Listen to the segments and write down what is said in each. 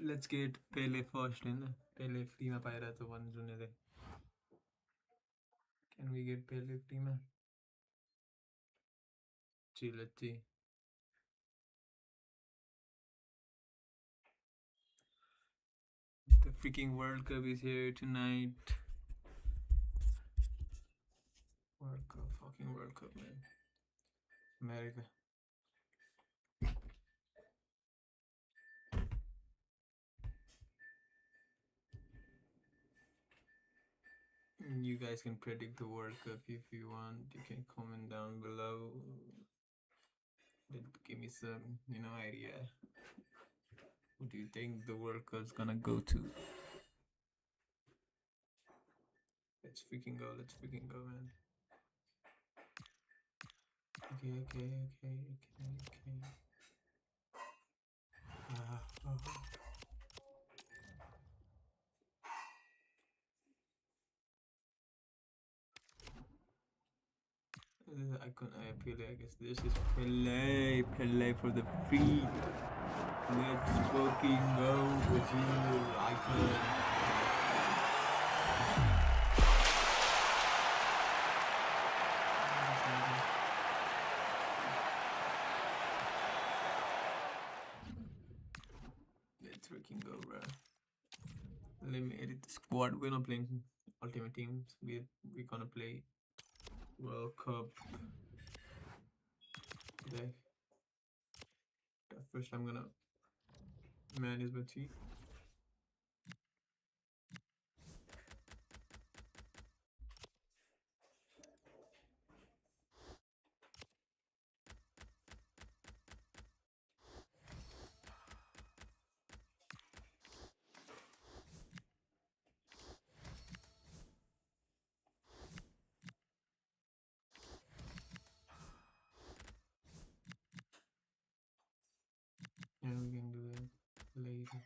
Let's get Pele first in. Pele free में पाया रहा तो one जुने दे. Can we get Pele free में? Let's see. The freaking World Cup is here tonight. World Cup, fucking World Cup, man. America. You guys can predict the World Cup if you want. You can comment down below. Give me some, idea. Who do you think the World Cup's gonna go to? Let's freaking go, man. Okay. Pele, I guess this is Pele for the free. Let's fucking go with you, icon. Let's freaking go, bro. Let me edit the squad. We're not playing Ultimate Teams. We're gonna play World Cup today. First, I'm gonna manage my team. And we can do that later.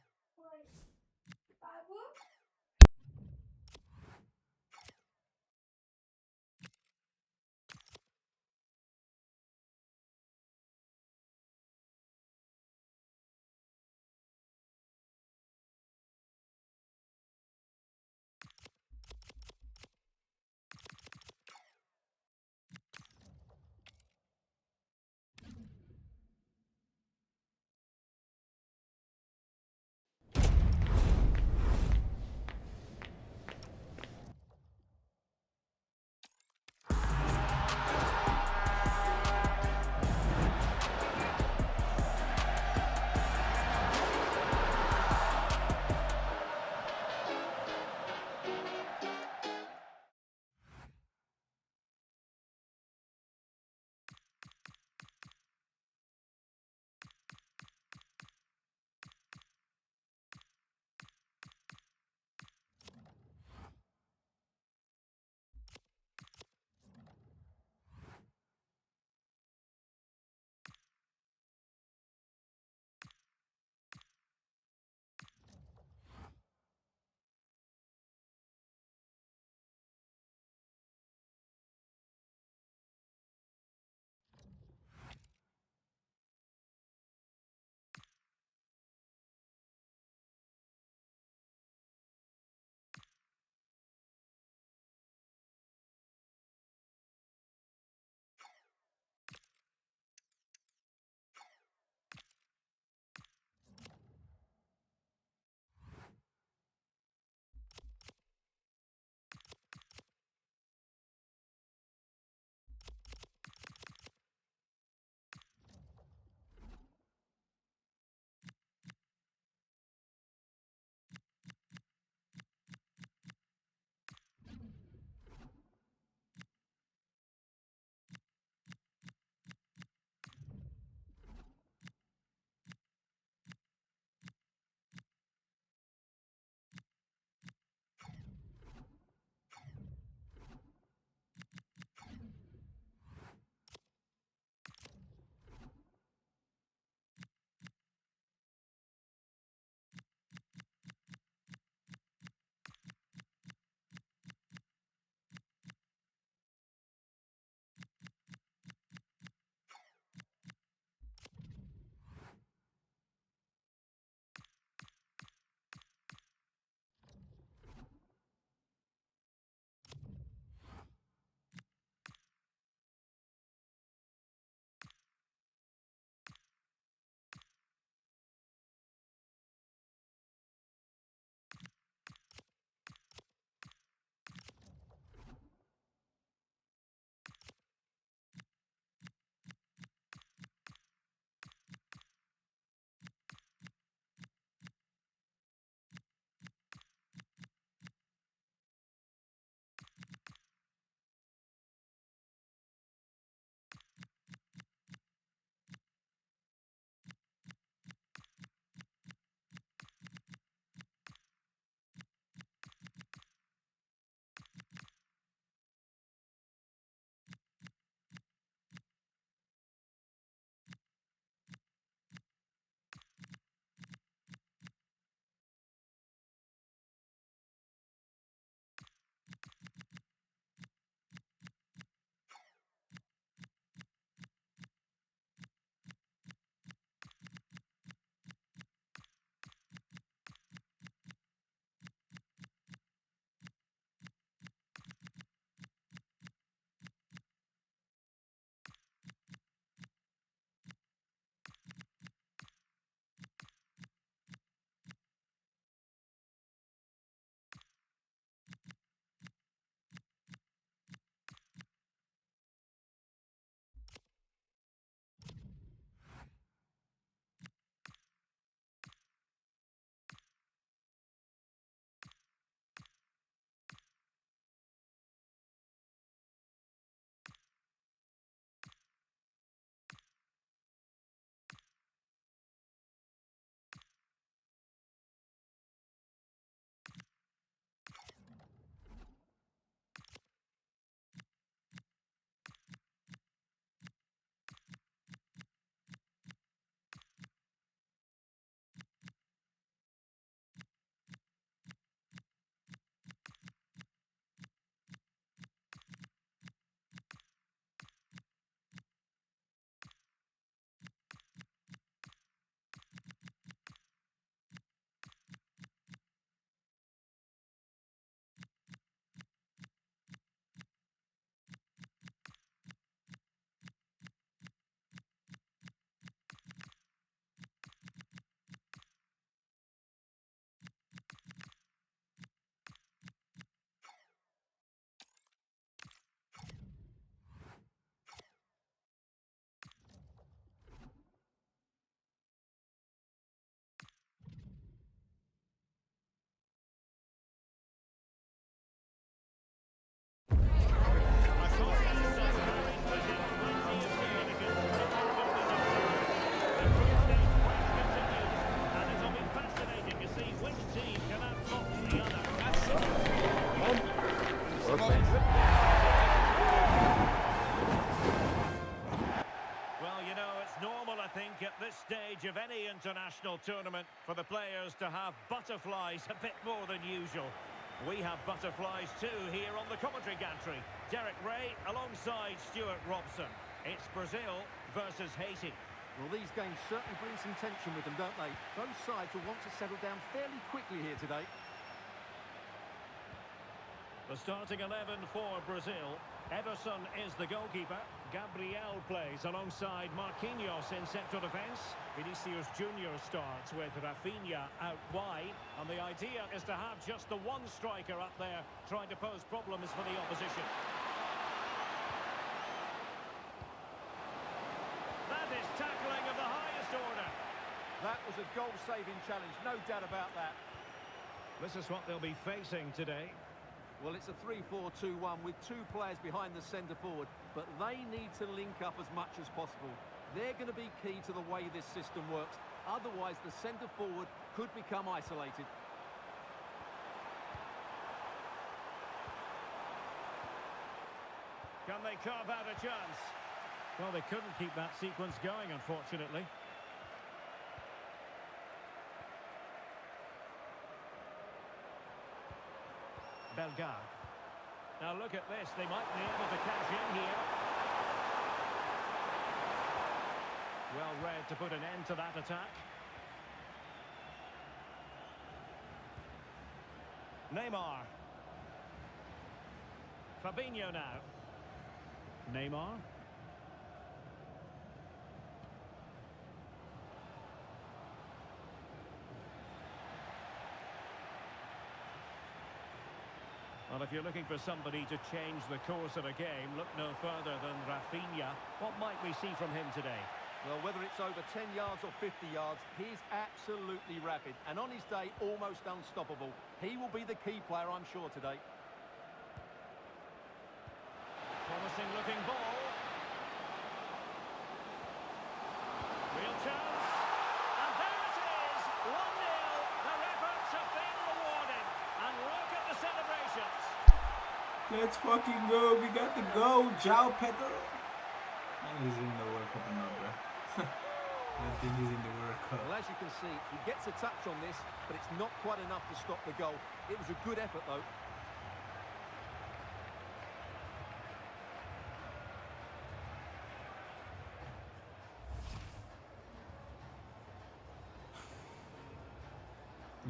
Well played. Well, you know, it's normal, I think, at this stage of any international tournament for the players to have butterflies a bit more than usual. We have butterflies too here on the commentary gantry. Derek Ray alongside Stuart Robson. It's Brazil versus Haiti. Well, these games certainly bring some tension with them, don't they? Both sides will want to settle down fairly quickly here today. The starting 11 for Brazil. Ederson is the goalkeeper. Gabriel plays alongside Marquinhos in central defence. Vinicius Junior starts with Rafinha out wide. And the idea is to have just the one striker up there trying to pose problems for the opposition. That is tackling of the highest order. That was a goal-saving challenge, no doubt about that. This is what they'll be facing today. Well, it's a 3-4-2-1 with two players behind the centre-forward, but they need to link up as much as possible. They're going to be key to the way this system works. Otherwise, the centre-forward could become isolated. Can they carve out a chance? Well, they couldn't keep that sequence going, unfortunately. Bellegarde. Now look at this, they might be able to cash in here. Well read to put an end to that attack. Neymar. Fabinho now. Neymar. Well, if you're looking for somebody to change the course of a game, look no further than Rafinha. What might we see from him today? Well, whether it's over 10 yards or 50 yards, he's absolutely rapid. And on his day, almost unstoppable. He will be the key player, I'm sure, today. Promising looking ball. Real chance. And there it is. 1-0. Their efforts have been rewarded. And look at the celebrations. Let's fucking go. We got the goal. João Pedro. And he's in the World Cup now, bro. I think he's in the World Cup. Well, as you can see, he gets a touch on this, but it's not quite enough to stop the goal. It was a good effort, though.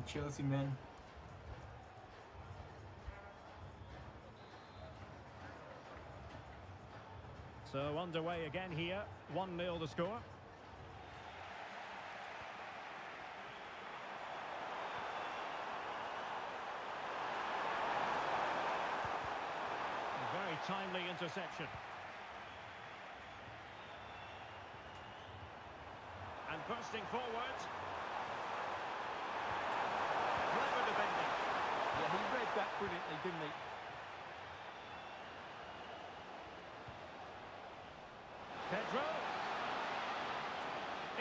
Chelsea, man. So underway again here. 1-0 the score. A very timely interception. And bursting forward. Clever defending. Yeah, he read that brilliantly, didn't he? Pedro.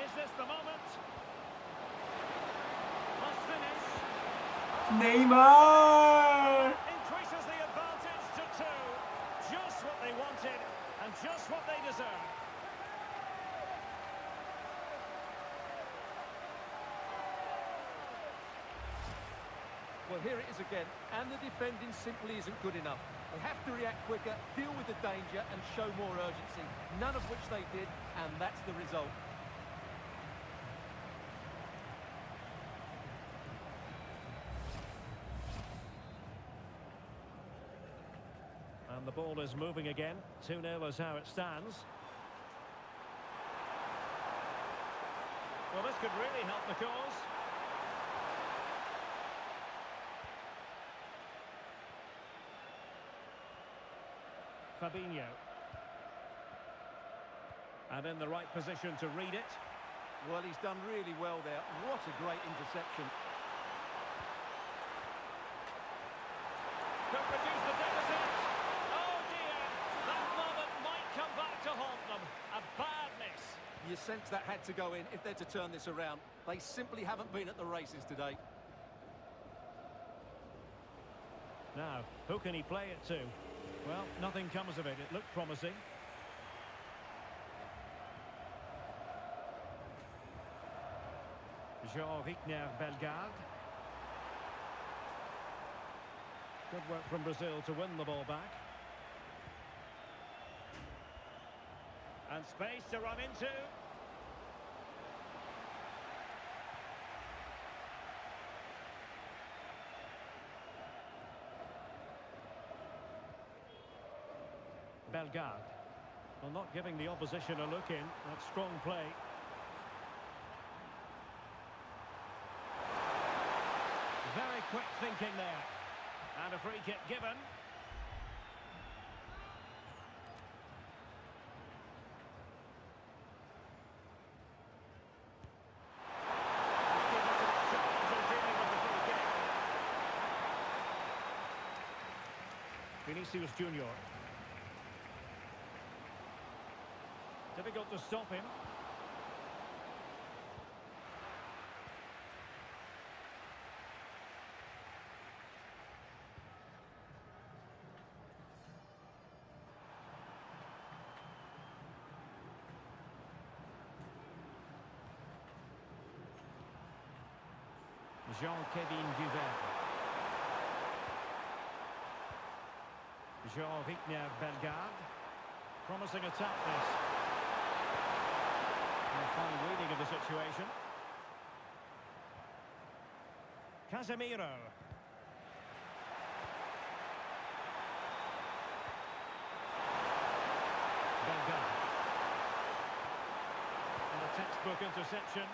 Is this the moment? Must finish. Neymar! Increases the advantage to 2. Just what they wanted and just what they deserve. Well, here it is again, and the defending simply isn't good enough. They have to react quicker, deal with the danger, and show more urgency. None of which they did, and that's the result. And the ball is moving again. 2-0 is how it stands. Well, this could really help the cause. Fabinho. And in the right position to read it. Well, he's done really well there. What a great interception. Could reduce the deficit. Oh dear, that moment might come back to haunt them. A bad miss. You sense that had to go in if they're to turn this around. They simply haven't been at the races today. Now, who can he play it to? Well, nothing comes of it. It looked promising. Jean-Victor Bellegarde. Good work from Brazil to win the ball back. And space to run into. Bellegarde. Well, not giving the opposition a look in. That's strong play. Very quick thinking there. And a free kick given. Vinicius Junior. Difficult to stop him. Jean-Kevin Duvert. Jean-Victor Bellegarde. Promising attack this. A fine reading of the situation. Casemiro. Bellegarde. And a textbook interception.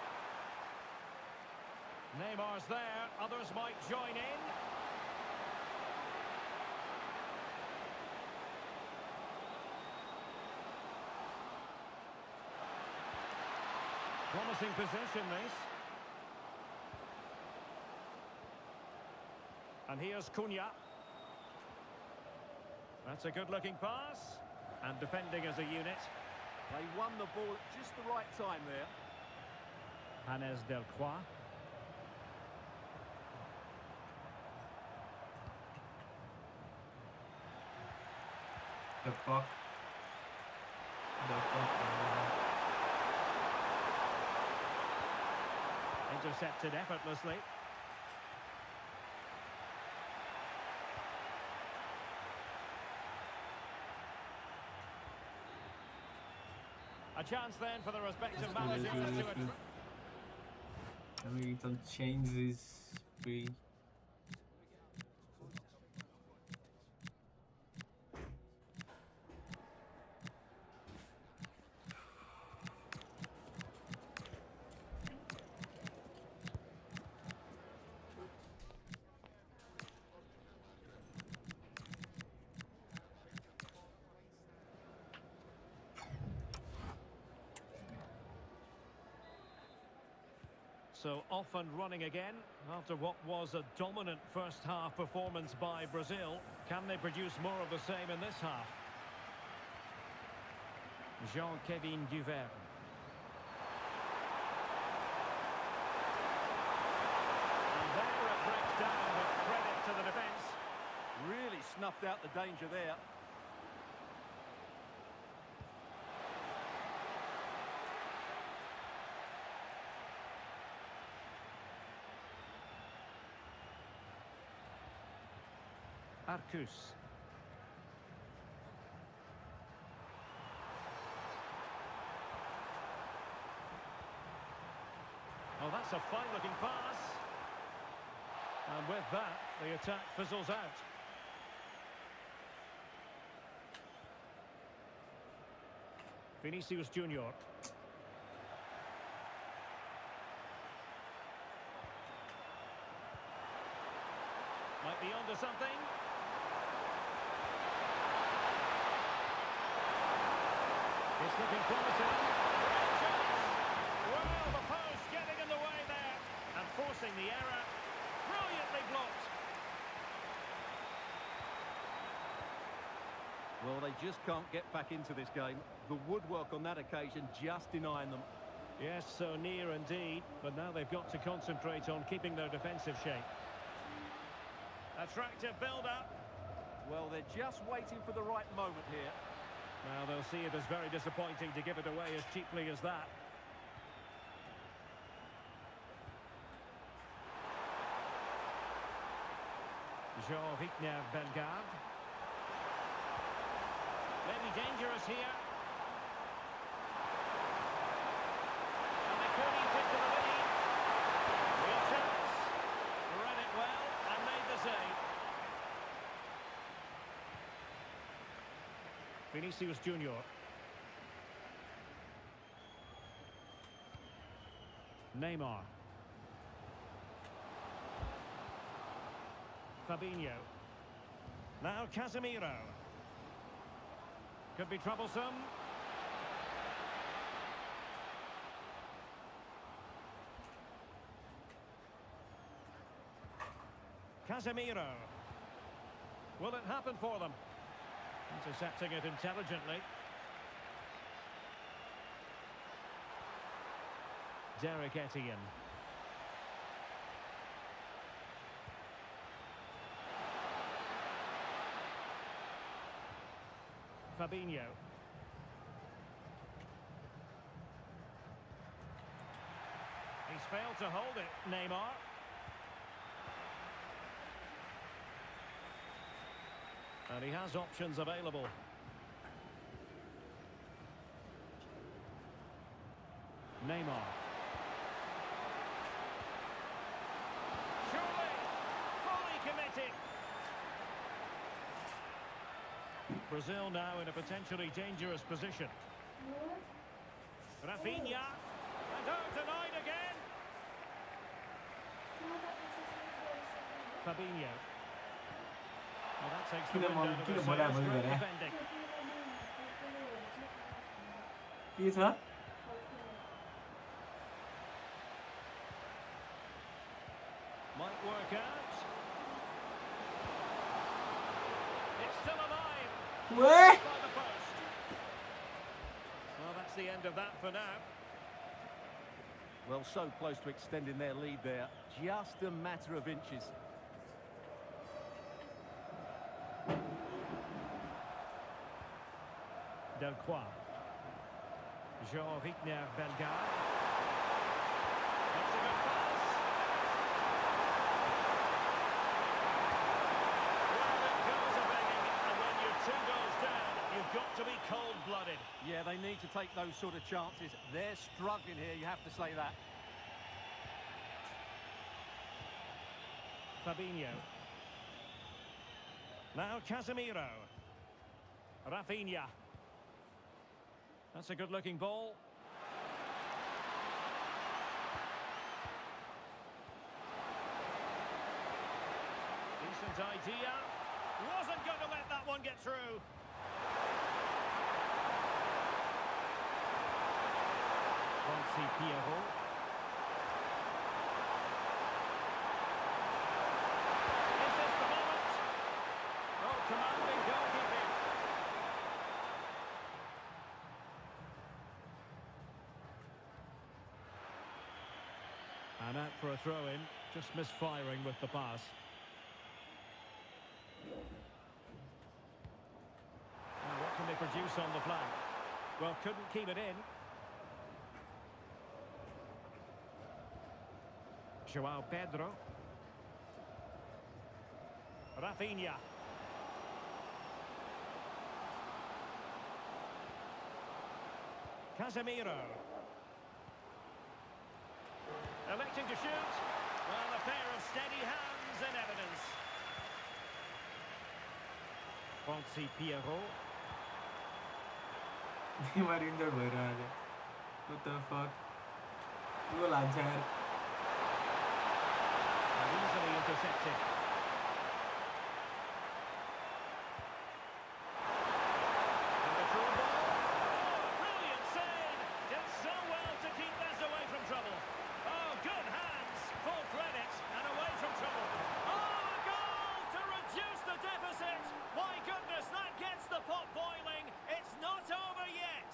Neymar's there, others might join in. Promising possession, this. And here's Cunha. That's a good-looking pass. And defending as a unit. They won the ball at just the right time there. Hannes Delcroix. The fuck? The fuck? Intercepted effortlessly. A chance then for the respective managers to... I mean, it don't change this free. So off and running again after what was a dominant first half performance by Brazil. Can they produce more of the same in this half? Jean-Kevin Duvert. And there it breaks down with credit to the defence. Really snuffed out the danger there. Arcus. Oh, that's a fine-looking pass. And with that, the attack fizzles out. Vinicius Junior. Might be onto something. It's looking promising. Well, the post getting in the way there and forcing the error. Brilliantly blocked. Well, they just can't get back into this game. The woodwork on that occasion just denying them. Yes, so near indeed. But now they've got to concentrate on keeping their defensive shape. Attractive build-up. Well, they're just waiting for the right moment here. Well, they'll see it as very disappointing to give it away as cheaply as that. Jean-Victor Bellegarde. Maybe dangerous here. And they could eat into the lead. Real chance. Read it well and made the save. Vinicius Junior. Neymar. Fabinho. Now Casemiro. Could be troublesome. Casemiro. Will it happen for them? Intercepting it intelligently. Derek Etienne. Fabinho. He's failed to hold it, Neymar. And he has options available. Neymar. Surely, fully committed. Brazil now in a potentially dangerous position. Rafinha. And oh, denied again. Fabinho. Well, that takes the wind out of the sails. Great defending. কি sir? Might work out. It's still alive. Where? By the post. Well, that's the end of that for now. Well, so close to extending their lead there. Just a matter of inches. Delcroix. Jean-Victor Bellegarde. That's a good pass. Well, it goes a-begging, and when you're 2 goals down, you've got to be cold-blooded. Yeah, they need to take those sort of chances. They're struggling here, you have to say that. Fabinho. Now Casemiro. Rafinha. That's a good-looking ball. Decent idea. Wasn't going to let that one get through. Pierrot. Is this the moment? Oh, commanding goalkeeping. And out for a throw-in, just misfiring with the pass. Now what can they produce on the flank? Well, couldn't keep it in. João Pedro. Rafinha. Casemiro. Electing to shoot. Well, a pair of steady hands in evidence. Pierrot. You are injured, bhayirahyo अहिले. What the fuck? यो लाग्छ यार. Easily intercepted. And the through ball. Oh, brilliant save. Did so well to keep this away from trouble. Oh, good hands. Full credit and away from trouble. Oh, a goal to reduce the deficit. My goodness, that gets the pot boiling. It's not over yet.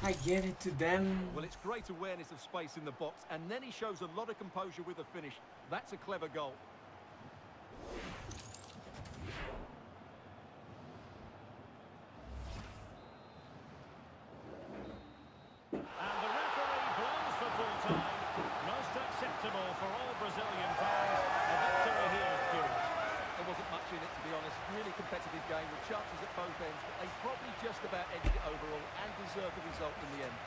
I get it to them. Well, it's great awareness of space in the box, and then he shows a lot of composure with the finish. That's a clever goal. the chances at both ends, but they probably just about ended it overall and deserved the result in the end.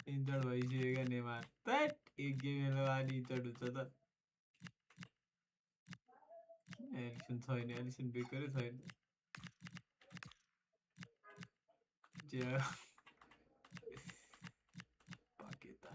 Injured भइसक्यो Neymar that एक game अनि injured हुन्छ त Allison छैन Allison बेकरै छैन जे पाकेता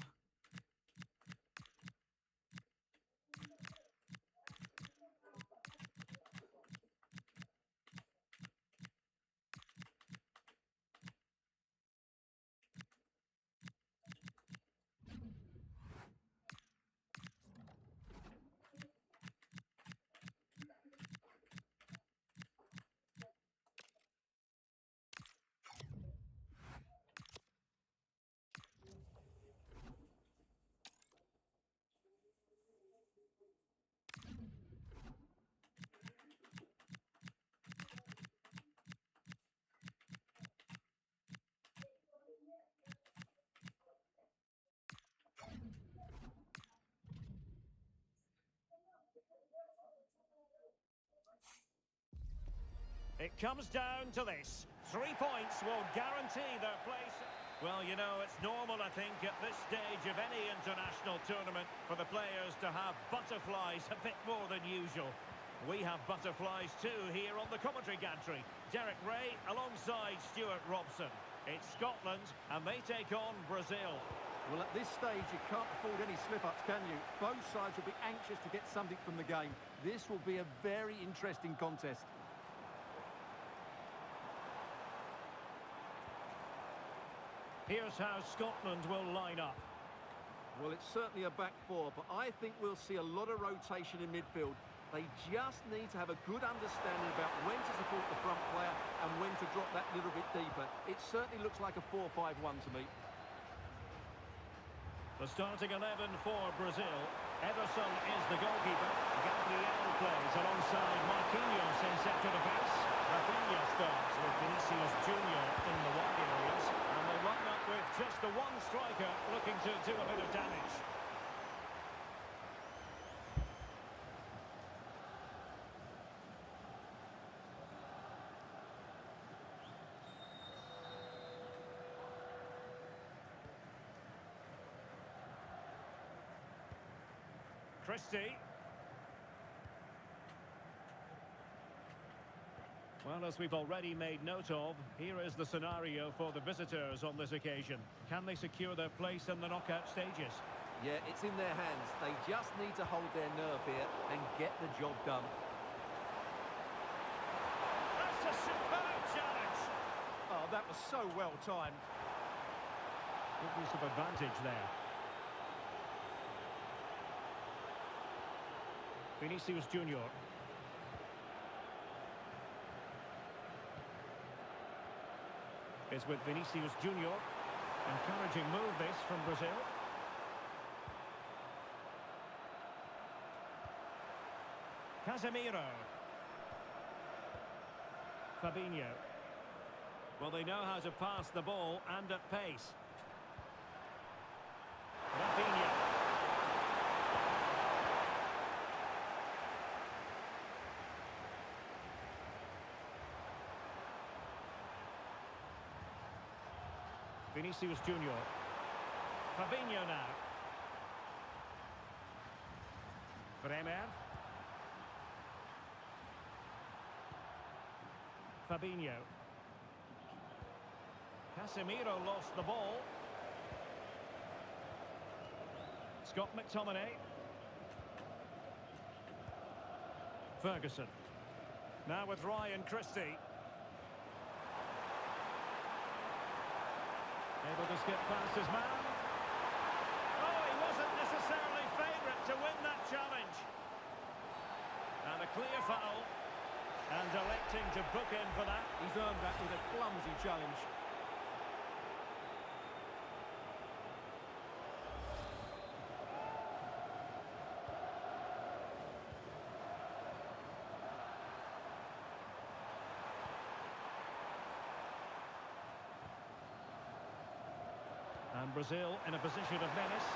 It comes down to this. 3 points will guarantee their place. Well, you know, it's normal, I think, at this stage of any international tournament for the players to have butterflies a bit more than usual. We have butterflies too here on the commentary gantry. Derek Ray alongside Stuart Robson. It's Scotland and they take on Brazil. Well, at this stage, you can't afford any slip-ups, can you? Both sides will be anxious to get something from the game. This will be a very interesting contest. Here's how Scotland will line up. Well, it's certainly a back four, but I think we'll see a lot of rotation in midfield. They just need to have a good understanding about when to support the front player and when to drop that little bit deeper. It certainly looks like a 4-5-1 to me. The starting 11 for Brazil. Ederson is the goalkeeper. Gabriel plays alongside Marquinhos in centre defence. Rafinha starts with Vinicius Junior in the wide areas. And they line up with just the one striker looking to do a bit of damage. Christie. Well, as we've already made note of, here is the scenario for the visitors on this occasion. Can they secure their place in the knockout stages? Yeah, it's in their hands. They just need to hold their nerve here and get the job done. That's a superb challenge! Oh, that was so well timed. Good use of advantage there. Vinicius Junior. Is with Vinicius Junior. Encouraging move this from Brazil. Casemiro. Fabinho. Well, they know how to pass the ball and at pace. Rafinha. Vinicius Junior. Fabinho now. Bremer. Fabinho. Casemiro lost the ball. Scott McTominay. Ferguson. Now with Ryan Christie. Able to skip past his man. Oh, he wasn't necessarily favourite to win that challenge. And a clear foul. And electing to book in for that. He's earned that with a clumsy challenge. And Brazil in a position of menace.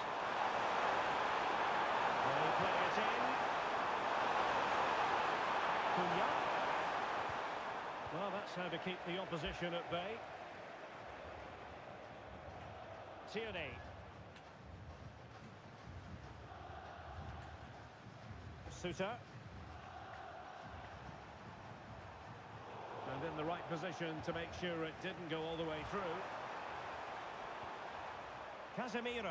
They play it in. Cunha. Well, that's how to keep the opposition at bay. Tierney. Suter. And in the right position to make sure it didn't go all the way through. Casemiro.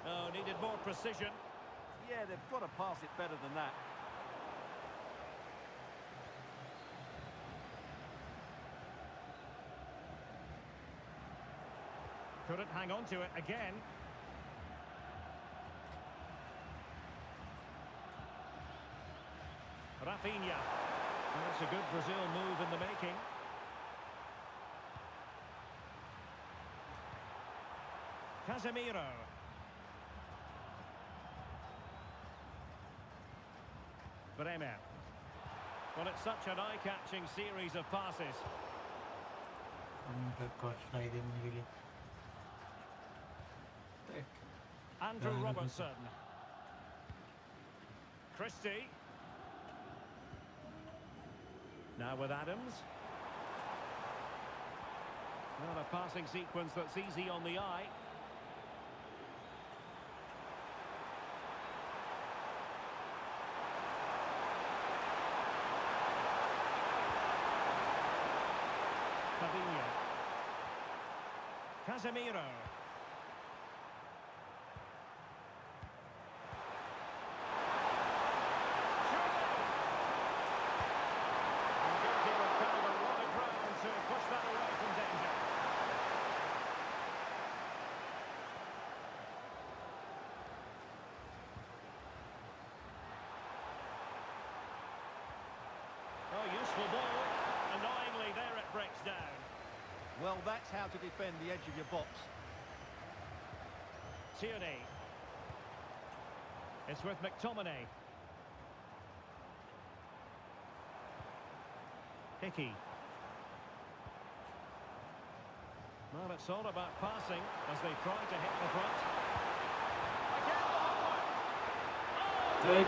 Oh, needed more precision. Yeah, they've got to pass it better than that. Couldn't hang on to it again. Rafinha. Well, that's a good Brazil move in the making. Casemiro. Bremer. Well, it's such an eye-catching series of passes. God, fly them really. Andrew Robertson. Christie. Now with Adams. Well, a passing sequence that's easy on the eye. Fabinho. Casemiro. Oh, useful ball. Annoyingly, there it breaks down. Well, that's how to defend the edge of your box. Tierney. It's with McTominay. Hickey. Well, it's all about passing as they try to hit the front. Good.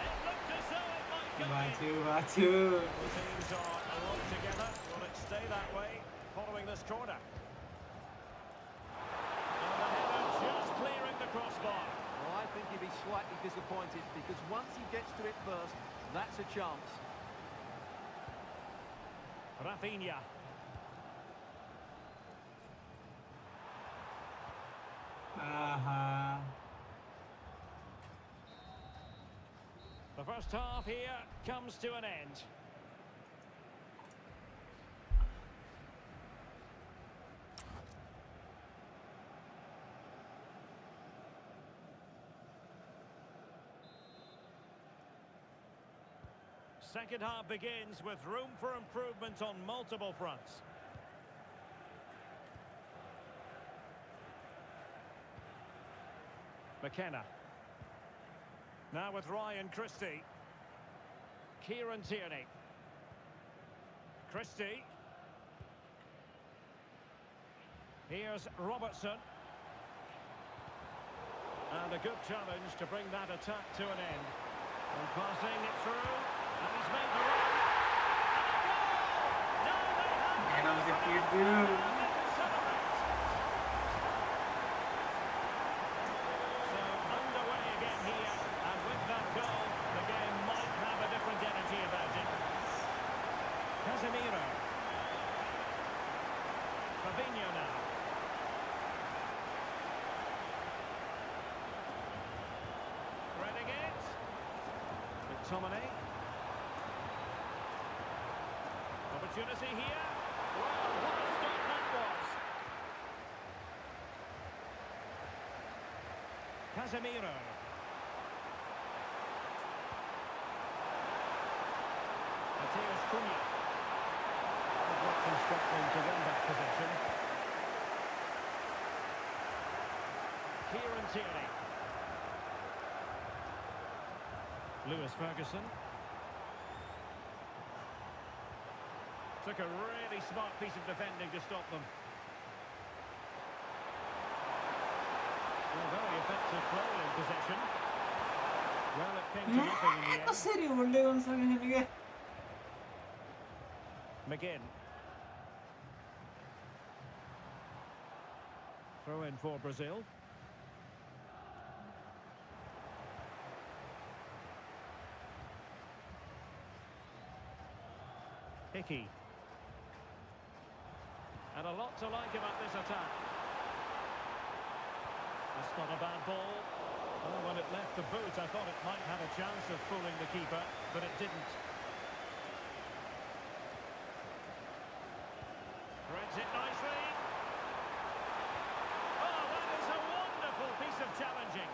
It looked as though it might go in. Batu. The teams are along together. Will it stay that way following this corner? And the header just clearing the crossbar. Well, I think he'd be slightly disappointed because once he gets to it first, that's a chance. Rafinha. The first half here comes to an end. Second half begins with room for improvement on multiple fronts. McKenna. Now with Ryan Christie. Kieran Tierney. Christie. Here's Robertson. And a good challenge to bring that attack to an end. And passing it through. And he's made the run. And a goal! Now they have it. Casemiro. Fabinho now. Threading it. McTominay. Opportunity here. Well, what a stop that was. Casemiro. Matheus Cunha. Struggling to win that possession. Kieran Tierney. Lewis Ferguson. Took a really smart piece of defending to stop them. Well, very effective play in possession. Well, it came to nothing in the end. कसरी hold गर्न सकेन के McGinn. Throw in for Brazil. Hickey. And a lot to like about this attack. That's not a bad ball. Oh, when it left the boot, I thought it might have a chance of fooling the keeper, but it didn't. Threads it nicely. Oh, that is a wonderful piece of challenging.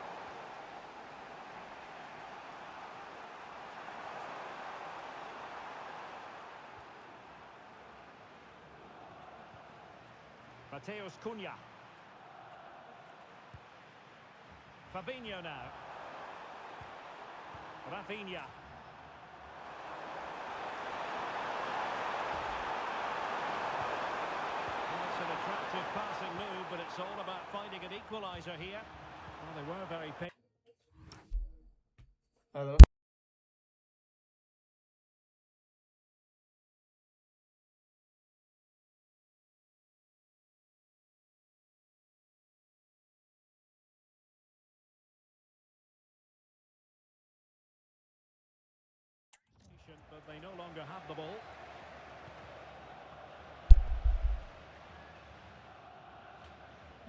Mateus Cunha. Fabinho now. Rafinha. Well, it's an attractive passing move, but it's all about finding an equaliser here. Well, they were very patient. Hello. But they no longer have the ball.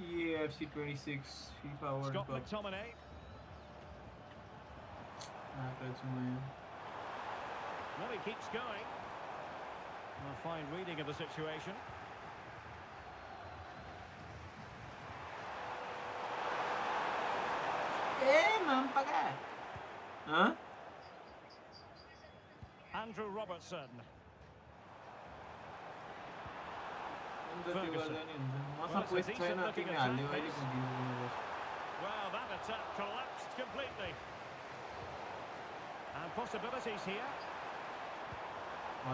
EAFC 26 FIFA World Scott Cup. McTominay. Well, he keeps going. A fine reading of the situation. Mampaga. Huh? Andrew Robertson. Well, that attack collapsed completely. And possibilities here.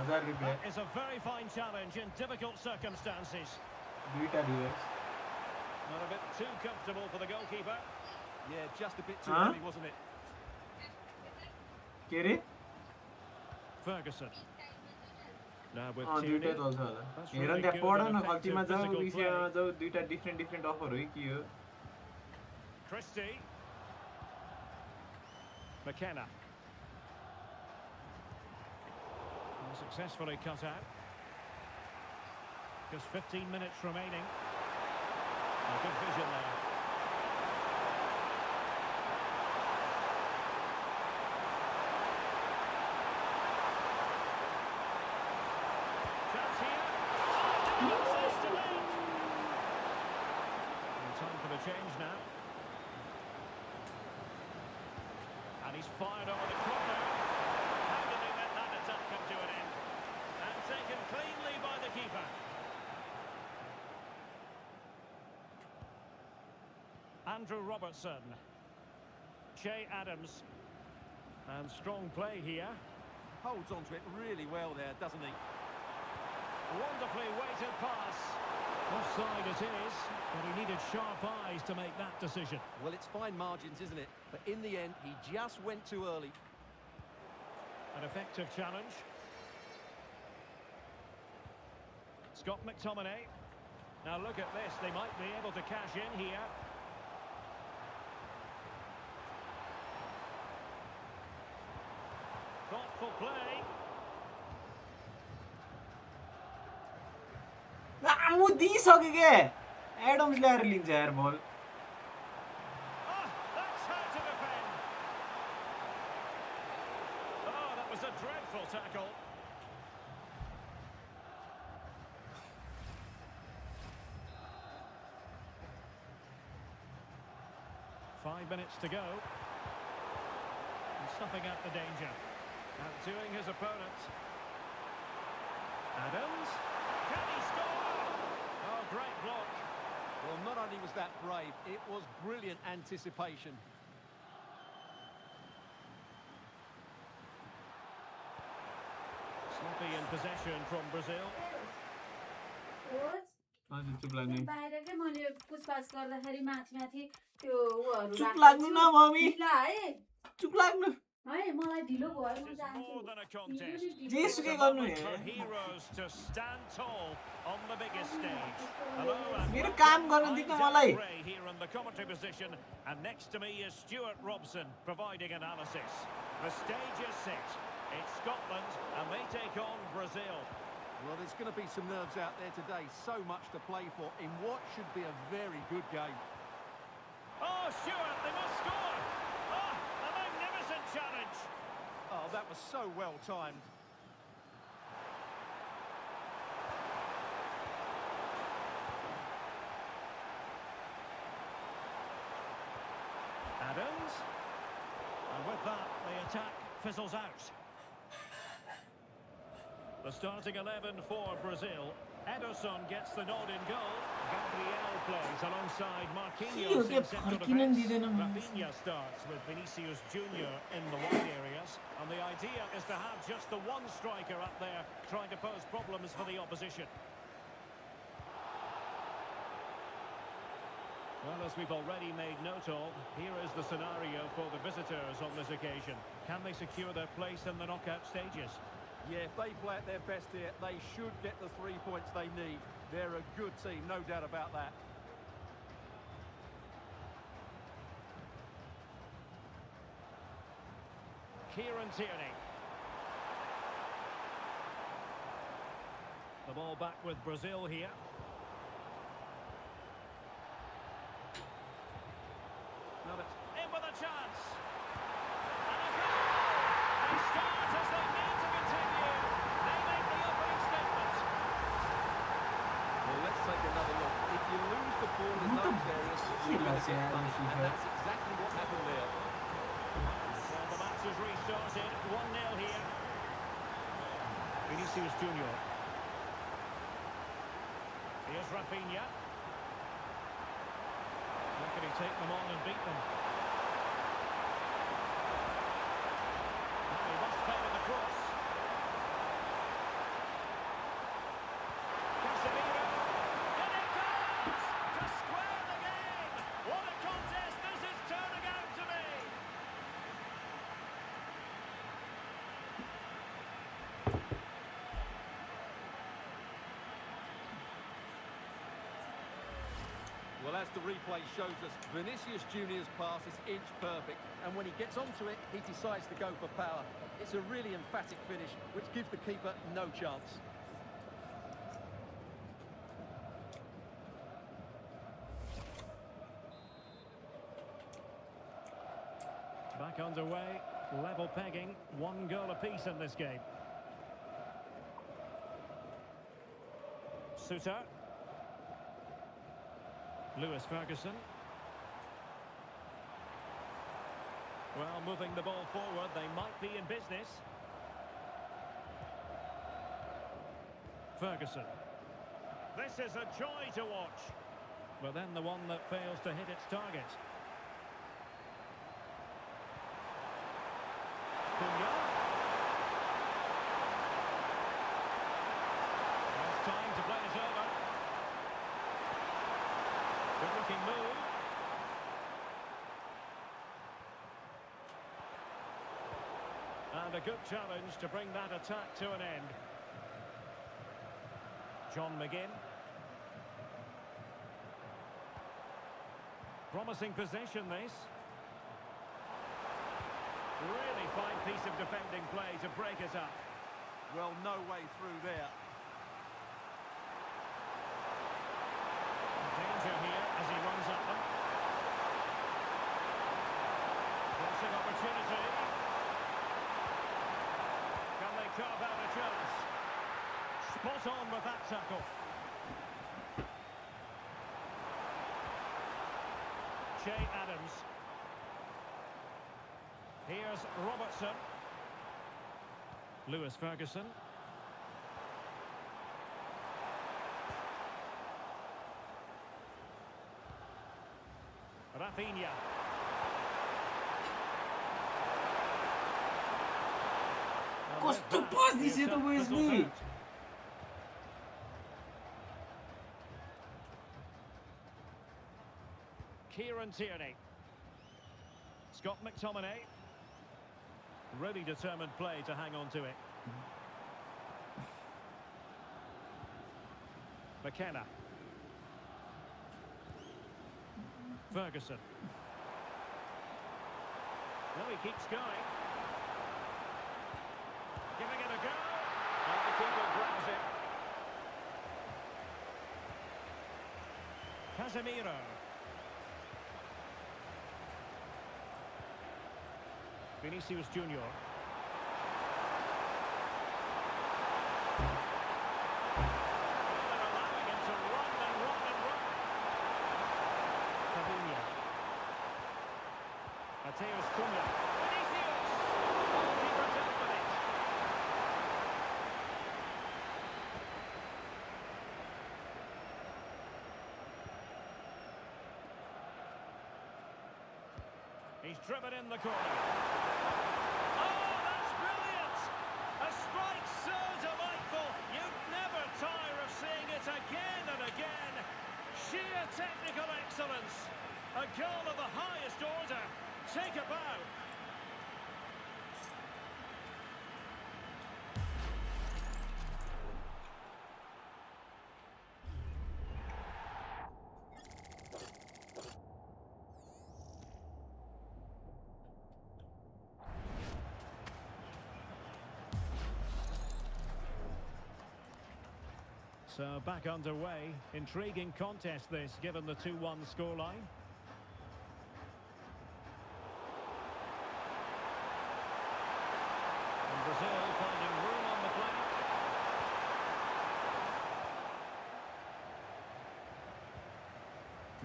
That is a very fine challenge in difficult circumstances. Not a bit too comfortable for the goalkeeper. Yeah, just a bit too heavy, wasn't it? Ferguson. Now with दुईटा चल्छ होला हेर न त्यहाँ पढ न खल्तीमा जाऊ विषयमा जाऊ दुईटा डिफ्रेन्ट अफर हो कि यो Christie. McKenna. Successfully cut out. Just 15 minutes remaining. Good vision there. Time for the change now. And he's fired over the corner. How did they let that attack come to an end? And taken cleanly by the keeper. Andrew Robertson. Che Adams. And strong play here. Holds on to it really well there, doesn't he? Wonderfully weighted pass. Offside it is, but he needed sharp eyes to make that decision. Well, it's fine margins, isn't it? But in the end, he just went too early. An effective challenge. Scott McTominay. Now look at this, they might be able to cash in here. Thoughtful play. म दिइसके के Adams ल्याएर लिन्छ यार बल That's how to defend. Oh, that was a dreadful tackle. Five minutes to go. And snuffing out the danger. Outdoing his opponent. Adams. Can he score? Oh, great block. Well, not only was that brave, it was brilliant anticipation. Sloppy in possession from Brazil. चुप लाग्ने बाहिर के मैले पुछपाछ गर्दाखेरि माथि त्यो उहरु चुप लाग्नु न मम्मी है चुप लाग्नु है मलाई ढिलो भयो म It's जान्छु more than a contest. जेसुकै It's a गर्नु moment hey for heroes to stand tall on the biggest stage. Hello and मेरो welcome. काम गर्न I'm दिनु Derek मलाई Ray here in the commentary position, and next to me is Stuart Robson providing analysis. The stage is set. It's Scotland, and they take on Brazil. Well, there's going to be some nerves out there today. So much to play for in what should be a very good game. Oh, Stuart, they must score. Oh, a magnificent challenge. Oh, that was so well timed. Adams. And with that, the attack fizzles out. The starting 11 for Brazil. Ederson gets the nod in goal. Gabriel plays alongside Marquinhos in central defence. Rafinha starts with Vinicius Junior in the wide areas. And the idea is to have just the one striker up there trying to pose problems for the opposition. Well, as we've already made note of, here is the scenario for the visitors on this occasion. Can they secure their place in the knockout stages? Yeah, if they play at their best here, they should get the 3 points they need. They're a good team, no doubt about that. Kieran Tierney. The ball back with Brazil here. In with a chance. And a goal. They start as they need to continue. They make the opening statement. Well, let's take another look. If you lose the ball in those areas, you're going to get punished. And that's exactly what happened there. Well, the match has restarted. 1-0 here. Vinicius Junior. Here's Rafinha. How can he take them on and beat them? He must play with the cross. Casemiro. And it goes! To square the game! What a contest this is turning out to be! Well, as the replay shows us, Vinicius Junior's pass is inch perfect. And when he gets onto it, he decides to go for power. It's a really emphatic finish, which gives the keeper no chance. Back underway, level pegging, 1 goal apiece in this game. Suter. Lewis Ferguson. Well, moving the ball forward, they might be in business. Ferguson. This is a joy to watch. But then the one that fails to hit its target. Cunha. It's time to play it over. Good-looking move. And a good challenge to bring that attack to an end. John McGinn. Promising possession, this. Really fine piece of defending play to break it up. Well, no way through there. Danger here as he runs at them. Crossing opportunity. Can they carve out a chance? Spot on with that tackle. Che Adams. Here's Robertson. Lewis Ferguson. Rafinha. Kostu With that, pas the di situ attack PSV. fizzles out. Kieran Tierney. Scott McTominay. Really determined play to hang on to it. McKenna. Ferguson. Well, he keeps going. Giving it a go. And the keeper grabs it. Casemiro. Vinicius Junior. They're allowing him to run and run and run. Fabinho. Mateus Cunha. Vinicius! Keeper dealt with it. He's driven in the corner. Oh, that's brilliant! A strike so delightful, you'd never tire of seeing it again and again. Sheer technical excellence. A goal of the highest order. Take a bow. So back underway. Intriguing contest this, given the 2-1 scoreline. And Brazil finding room on the flank.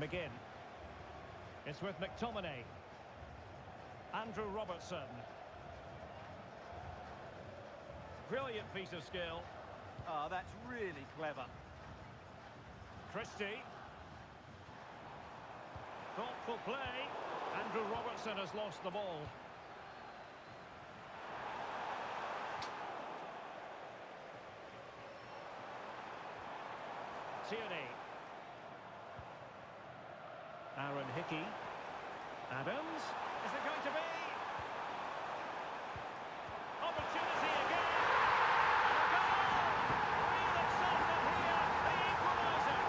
McGinn. It's with McTominay. Andrew Robertson. Brilliant piece of skill. Oh, that's really clever. Christie. Thoughtful play. Andrew Robertson has lost the ball. Tierney. Aaron Hickey. Adams. Is it going to be? Opportunity again. And a goal. Real excitement here. The equaliser.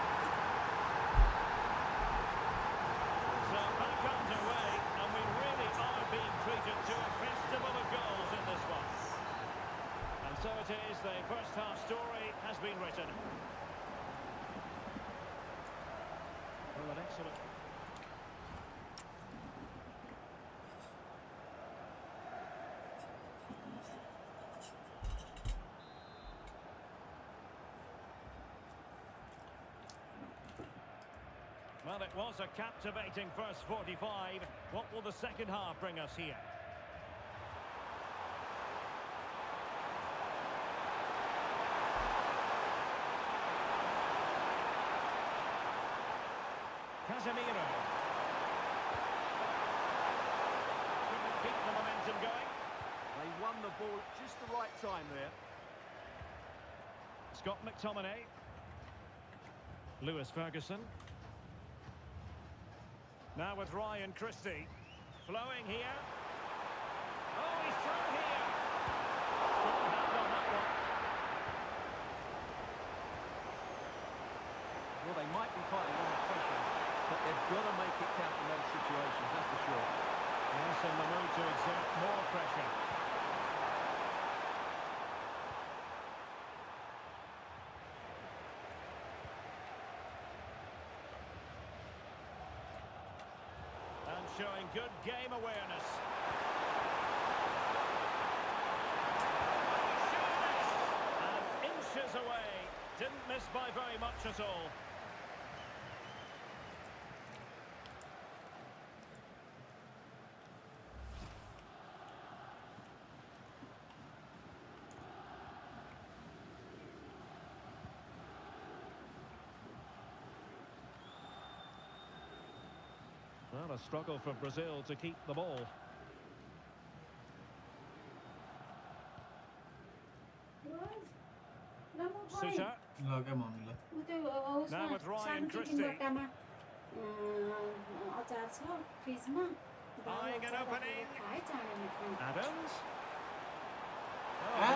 So back underway, and we really are being treated to a festival of goals in this one. And so it is, the first half story has been written. Well, an excellent... Well, it was a captivating first 45. What will the second half bring us here? Casemiro. Couldn't keep the momentum going. They won the ball at just the right time there. Scott McTominay. Lewis Ferguson. Now with Ryan Christie. Flowing here. Oh, he's through here. Couldn't hand on that one. Well, they might be fighting under pressure, but they've got to make it count in those situations, that's for sure. Yes, in the mood to exert more pressure. And showing good game awareness. And inches away. Didn't miss by very much at all. Well, a struggle for Brazil to keep the ball. Suter. लग्यो मम्मीलाई उ त्यो Now उसमा with Ryan सानो tiffin Christie. बट्टामा अचार छ फ्रिजमा Eyeing an opening. खाए चाँडैमा खाए Adams.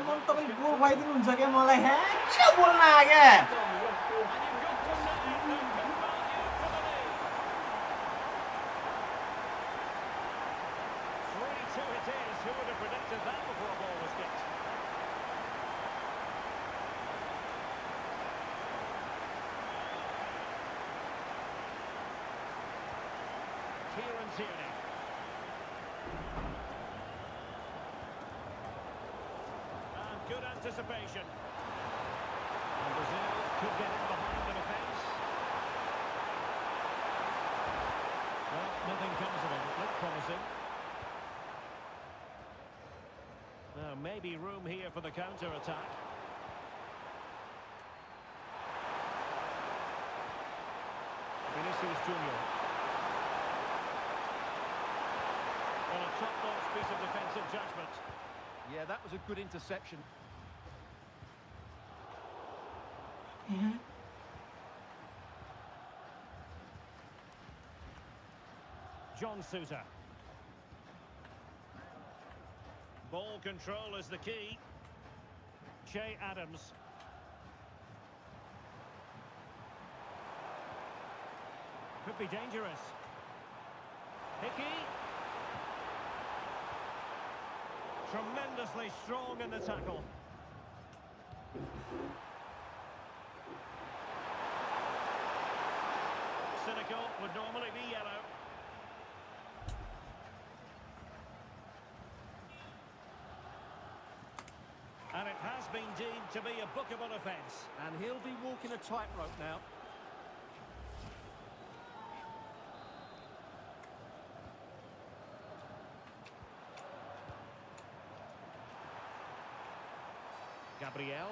मन तपाईले गोल खुवाइदिनुहुन्छ क्या मलाई हे के बोल्न आगे Who would have predicted that before a ball was kicked? Kieran Tierney. And good anticipation. And Brazil could get in behind the defence. Well, nothing comes of it. It looked promising. Now, maybe room here for the counter-attack. Vinicius Junior. Well, a top-notch piece of defensive judgment. Yeah, that was a good interception. John Suter. Ball control is the key. Che Adams. Could be dangerous. Hickey. Tremendously strong in the tackle. Cynical would normally be yellow. And it has been deemed to be a bookable offence. And he'll be walking a tightrope now. Gabriel.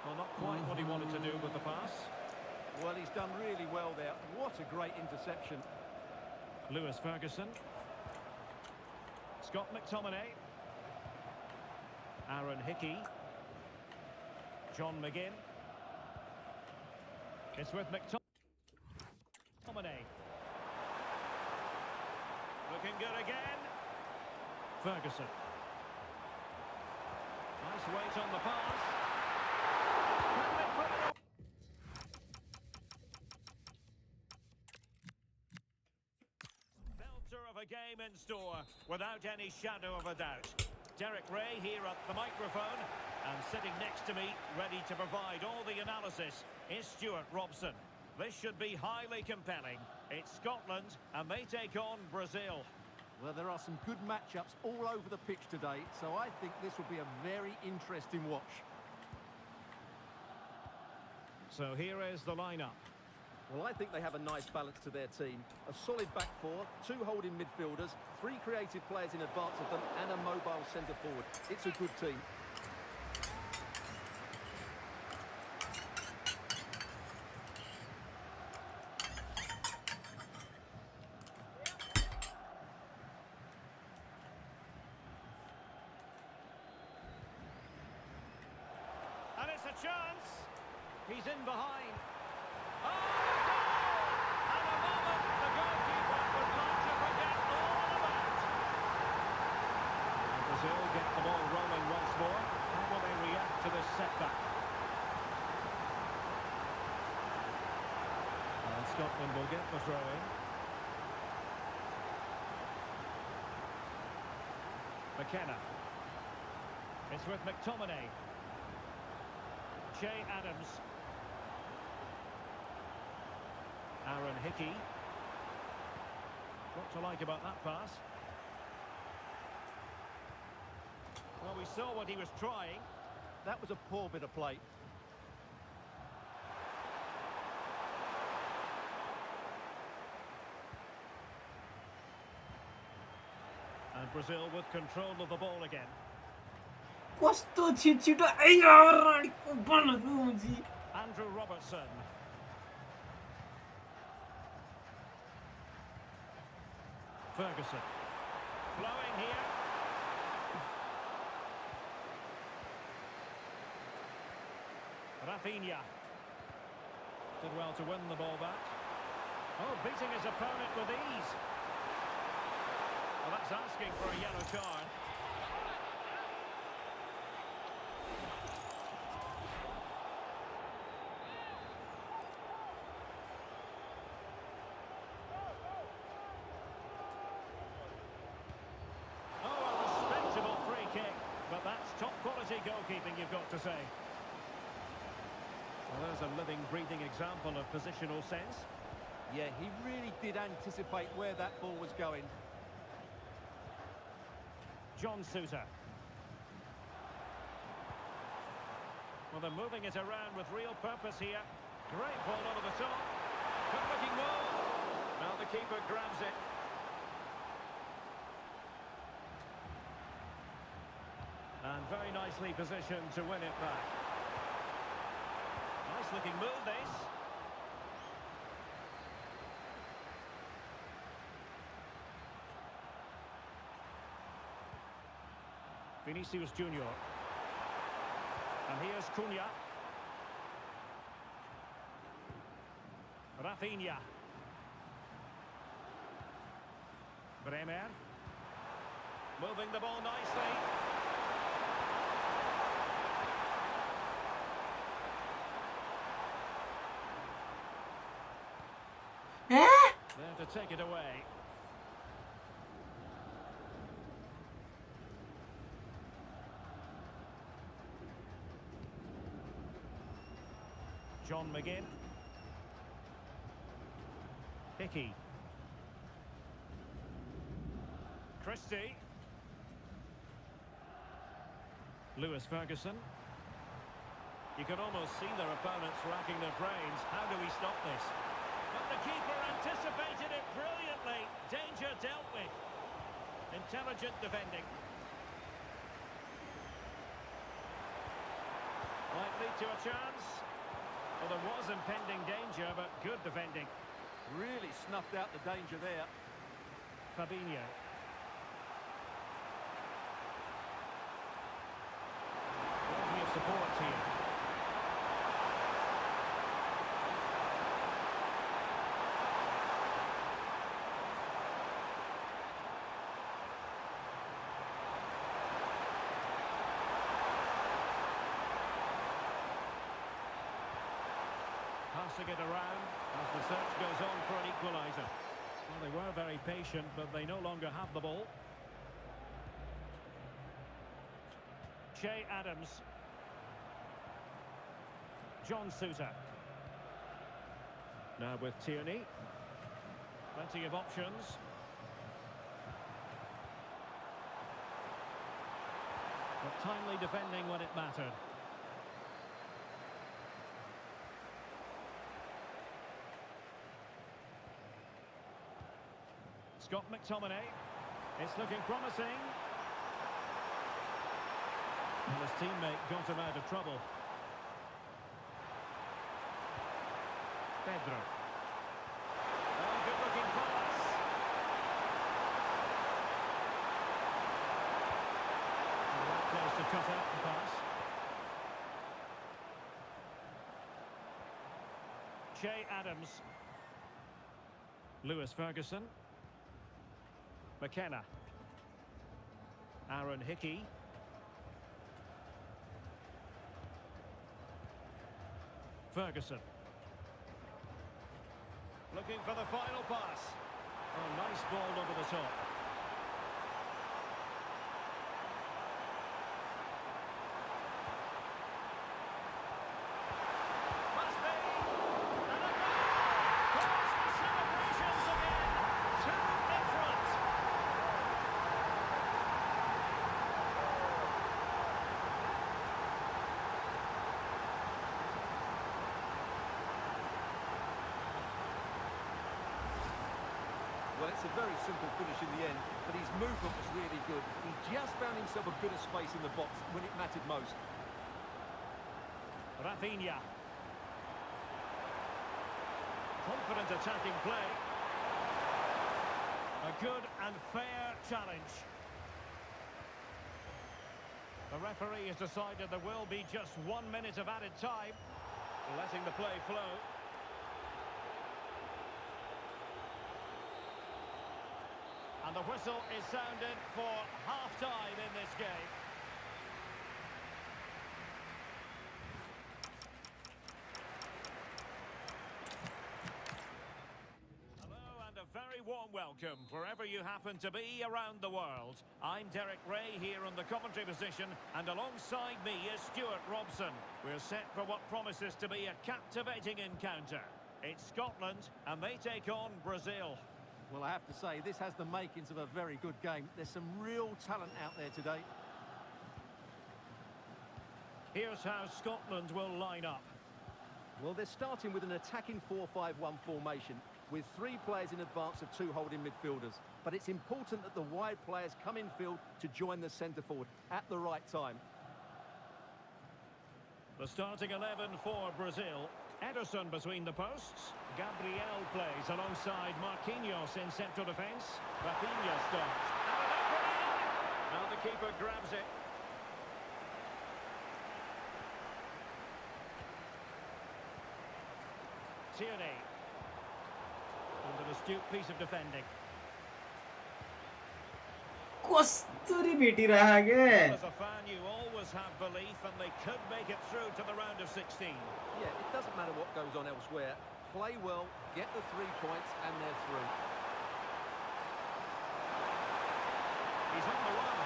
Well, not quite what he wanted to do with the pass. Well, he's done really well there. What a great interception. Lewis Ferguson. Scott McTominay. Aaron Hickey. John McGinn. It's with McTominay. Looking good again. Ferguson. Nice weight on the pass. Can they put it on? Belter of a game in store, without any shadow of a doubt. Derek Ray here at the microphone, and sitting next to me, ready to provide all the analysis, is Stuart Robson. This should be highly compelling. It's Scotland, and they take on Brazil. Well, there are some good matchups all over the pitch today, so I think this will be a very interesting watch. So here is the lineup. Well, I think they have a nice balance to their team. A solid back four, two holding midfielders, three creative players in advance of them, and a mobile centre forward. It's a good team. And it's a chance. He's in behind. Oh, goal! And a moment the goalkeeper would like to forget all about. And Brazil get the ball rolling once more. How will they react to this setback? And Scotland will get the throw in. McKenna. It's with McTominay. Che Adams. Aaron Hickey. What to like about that pass? Well, we saw what he was trying. That was a poor bit of play. And Brazil with control of the ball again. कस्तो छिटो आइराडी Andrew Robertson. Ferguson. Flowing here. Rafinha. Did well to win the ball back. Oh, beating his opponent with ease. Well, that's asking for a yellow card. Oh, a respectable free kick. But that's top quality goalkeeping, you've got to say. Well, there's a living, breathing example of positional sense. Yeah, he really did anticipate where that ball was going. John Sousa. Well, they're moving it around with real purpose here. Great ball over the top. Good-looking ball. Now the keeper grabs it. And very nicely positioned to win it back. Nice-looking move, this. Vinicius Junior. And here's Cunha. Rafinha. Bremer. Moving the ball nicely. There to take it away. John McGinn. Hickey. Christie. Lewis Ferguson. You can almost see their opponents racking their brains. How do we stop this? But the keeper anticipated it brilliantly. Danger dealt with. Intelligent defending. Might lead to a chance. Well, there was impending danger, but good defending. Really snuffed out the danger there. Fabinho. Plenty of support here. Passing it around as the search goes on for an equaliser. Well, they were very patient, but they no longer have the ball. Che Adams. John Sousa. Now with Tierney. Plenty of options. But timely defending when it mattered. Scott McTominay. It's looking promising. And his teammate got him out of trouble. Pedro. Oh, good-looking pass. And that close to cut out the pass. Che Adams. Lewis Ferguson. McKenna. Aaron Hickey. Ferguson. Looking for the final pass. Oh, nice ball over the top. Must be. And a goal. First celebrations again. 2 in front. Well, it's a very simple finish in the end, but his movement was really good. He just found himself a bit of space in the box when it mattered most. Rafinha. Confident attacking play. A good and fair challenge. The referee has decided there will be just 1 minute of added time. Letting the play flow. And the whistle is sounded for half-time in this game. Hello and a very warm welcome wherever you happen to be around the world. I'm Derek Ray here on the commentary position, and alongside me is Stuart Robson. We're set for what promises to be a captivating encounter. It's Scotland and they take on Brazil. Well, I have to say, this has the makings of a very good game. There's some real talent out there today. Here's how Scotland will line up. Well, they're starting with an attacking 4-5-1 formation, with 3 players in advance of 2 holding midfielders. But it's important that the wide players come in field to join the centre forward at the right time. The starting 11 for Brazil. Ederson between the posts. Gabriel plays alongside Marquinhos in central defence. Rafinha starts. Now the keeper grabs it. Tierney. And an astute piece of defending. कस्तुरी भेटी रहा है As a fan, you always have belief, and they could make it through to the round of 16. Yeah, it doesn't matter what goes on elsewhere. Play well, get the 3 points, and they're through. He's on the run.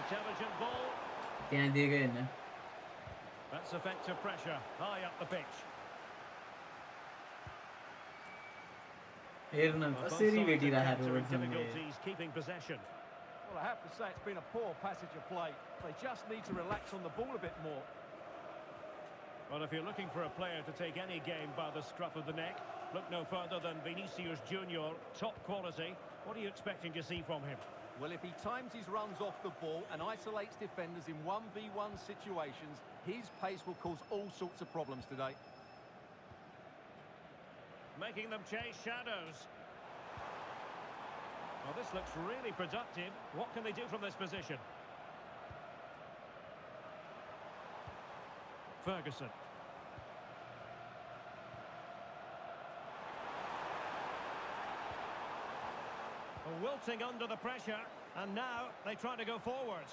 Intelligent ball. ત્યાં દે ગયે ને That's effective pressure, high up the pitch. हेर्न Well, both कसरी sides भेटी रहा are in रोबर्टसनले difficulties keeping possession. Well, I have to say, it's been a poor passage of play. They just need to relax on the ball a bit more. Well, if you're looking for a player to take any game by the scruff of the neck, look no further than Vinicius Junior, top quality. What are you expecting to see from him? Well, if he times his runs off the ball and isolates defenders in 1v1 situations, his pace will cause all sorts of problems today. Making them chase shadows. Well, this looks really productive. What can they do from this position? Ferguson. Wilting under the pressure, and now they try to go forward.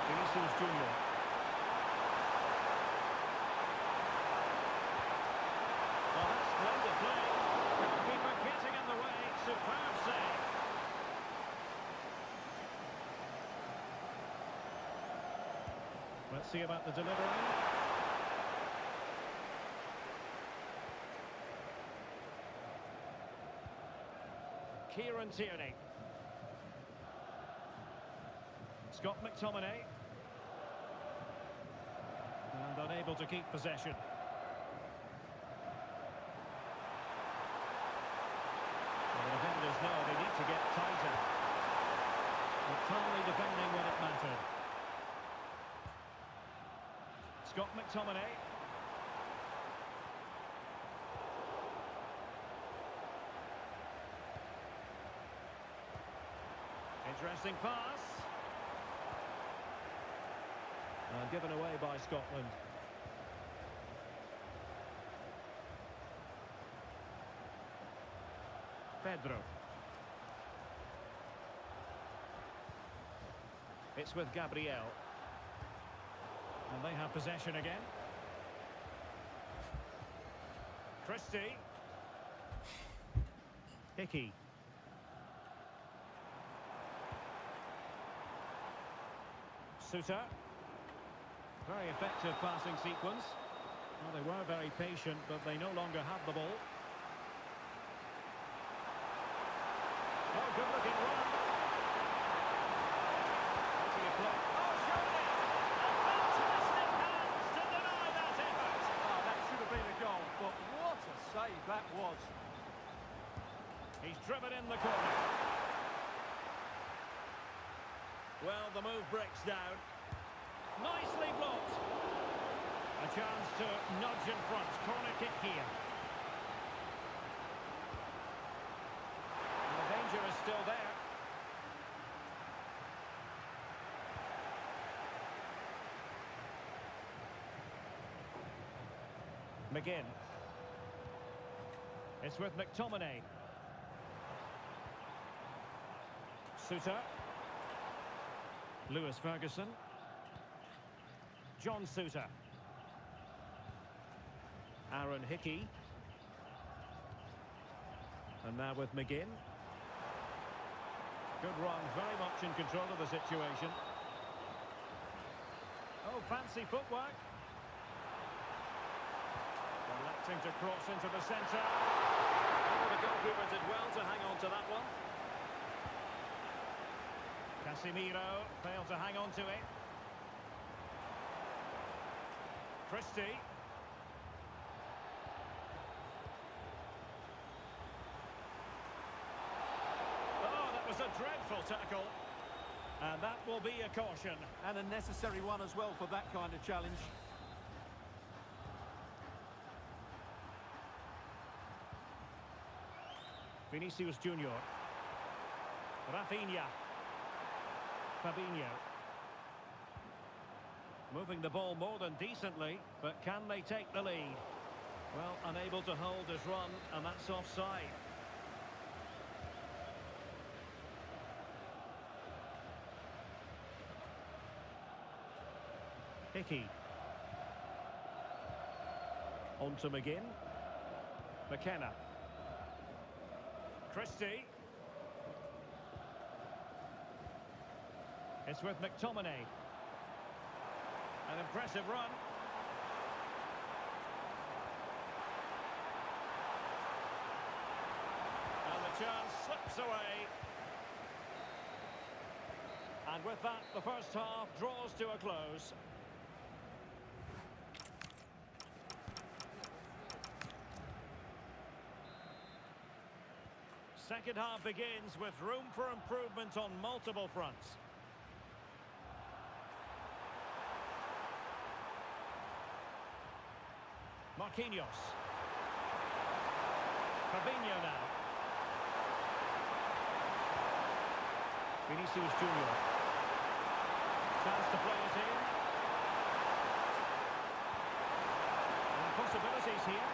Vinicius Junior. Well, that's splendid play. Goalkeeper getting in the way. Superb save. Let's see about the delivery. Kieran Tierney. Scott McTominay. And unable to keep possession. Well, the defenders know they need to get tighter. But calmly defending when it mattered. Scott McTominay. Interesting pass. Given away by Scotland. Pedro. It's with Gabriel. And they have possession again. Christie. Hickey. Suter. Very effective passing sequence. Well, they were very patient, but they no longer have the ball. Oh, good-looking run. What's he play? Oh, surely! A fantastic hands to deny that effort. Oh, that should have been a goal, but what a save that was. He's driven in the corner. Well, the move breaks down. Nicely blocked. A chance to nudge in front. Corner kick here. And the danger is still there. McGinn. It's with McTominay. Suter. Lewis Ferguson. John Suter. Aaron Hickey. And now with McGinn. Good run, very much in control of the situation. Oh, fancy footwork. Electing to cross into the centre. Oh, the goalkeeper did well to hang on to that one. Casemiro failed to hang on to it. Christie. Oh, that was a dreadful tackle. And that will be a caution. And a necessary one as well for that kind of challenge. Vinicius Junior. Rafinha. Fabinho. Moving the ball more than decently, but can they take the lead? Well, unable to hold his run, and that's offside. Hickey. On to McGinn. McKenna. Christie. It's with McTominay. An impressive run. And the chance slips away. And with that, the first half draws to a close. Second half begins with room for improvement on multiple fronts. Marquinhos. Fabinho now. Vinicius Junior. Chance to play it in. And possibilities here.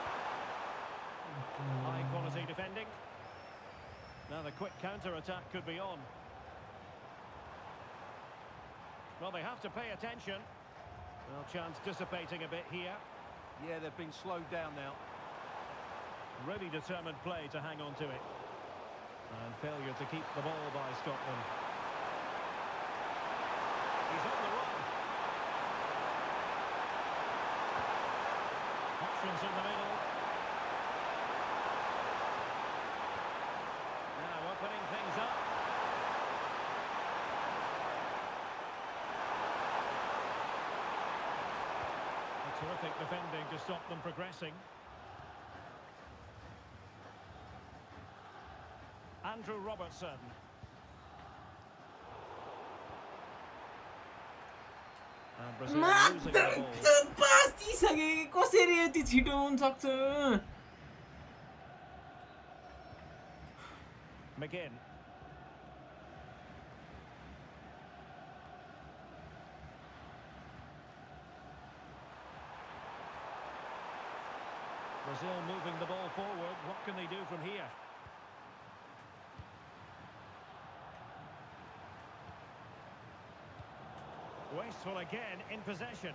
High quality defending. Now the quick counter-attack could be on. Well, they have to pay attention. Well, chance dissipating a bit here. Yeah, they've been slowed down now. Really determined play to hang on to it. And failure to keep the ball by Scotland. He's on the run. Options in the middle. Now opening things up. Terrific defending to stop them progressing. Andrew Robertson. And Brazil losing the ball. पास दिइसके कसरी यति छिटो हुन सक्छ McGinn. Brazil moving the ball forward. What can they do from here? Wasteful again in possession.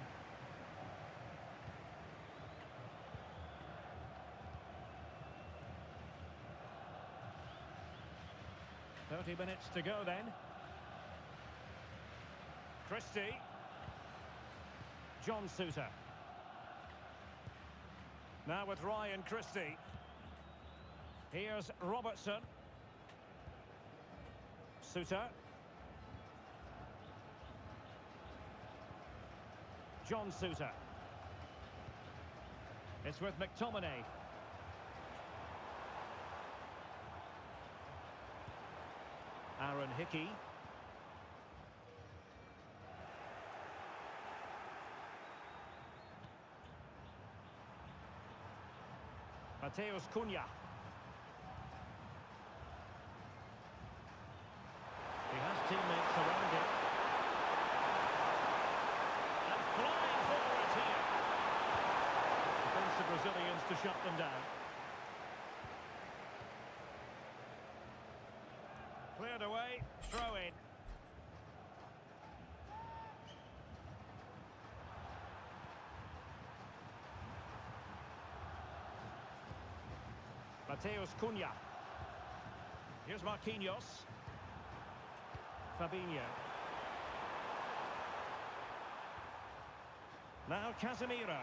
Minutes to go then. Christie. John Suter. Now with Ryan Christie. Here's Robertson. Suter. John Suter. It's with McTominay. Aaron Hickey. Mateus Cunha. He has teammates around him. And flying forward here. Defensive Brazilians to shut them down. Cleared away, throw in. Mateus Cunha. Here's Marquinhos. Fabinho. Now Casemiro.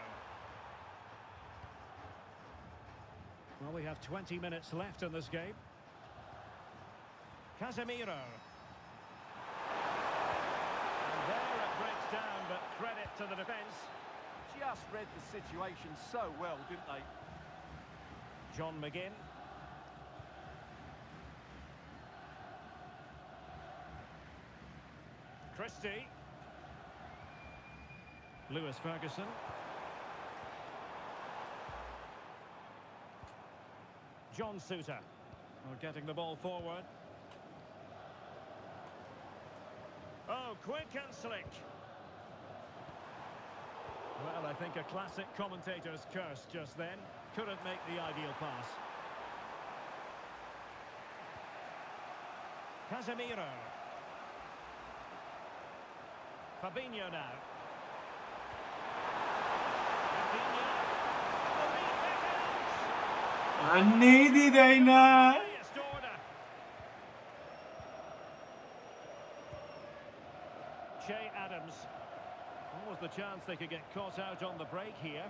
Well, we have 20 minutes left in this game. Casemiro. And there it breaks down, but credit to the defence. Just read the situation so well, didn't they? John McGinn. Christie. Lewis Ferguson. John Suter. We're getting the ball forward. Oh, quick and slick. Well, I think a classic commentator's curse just then. Couldn't make the ideal pass. Casemiro. Fabinho now. Fabinho. Anididayna. Highest order. Che Adams. What was the chance they could get caught out on the break here?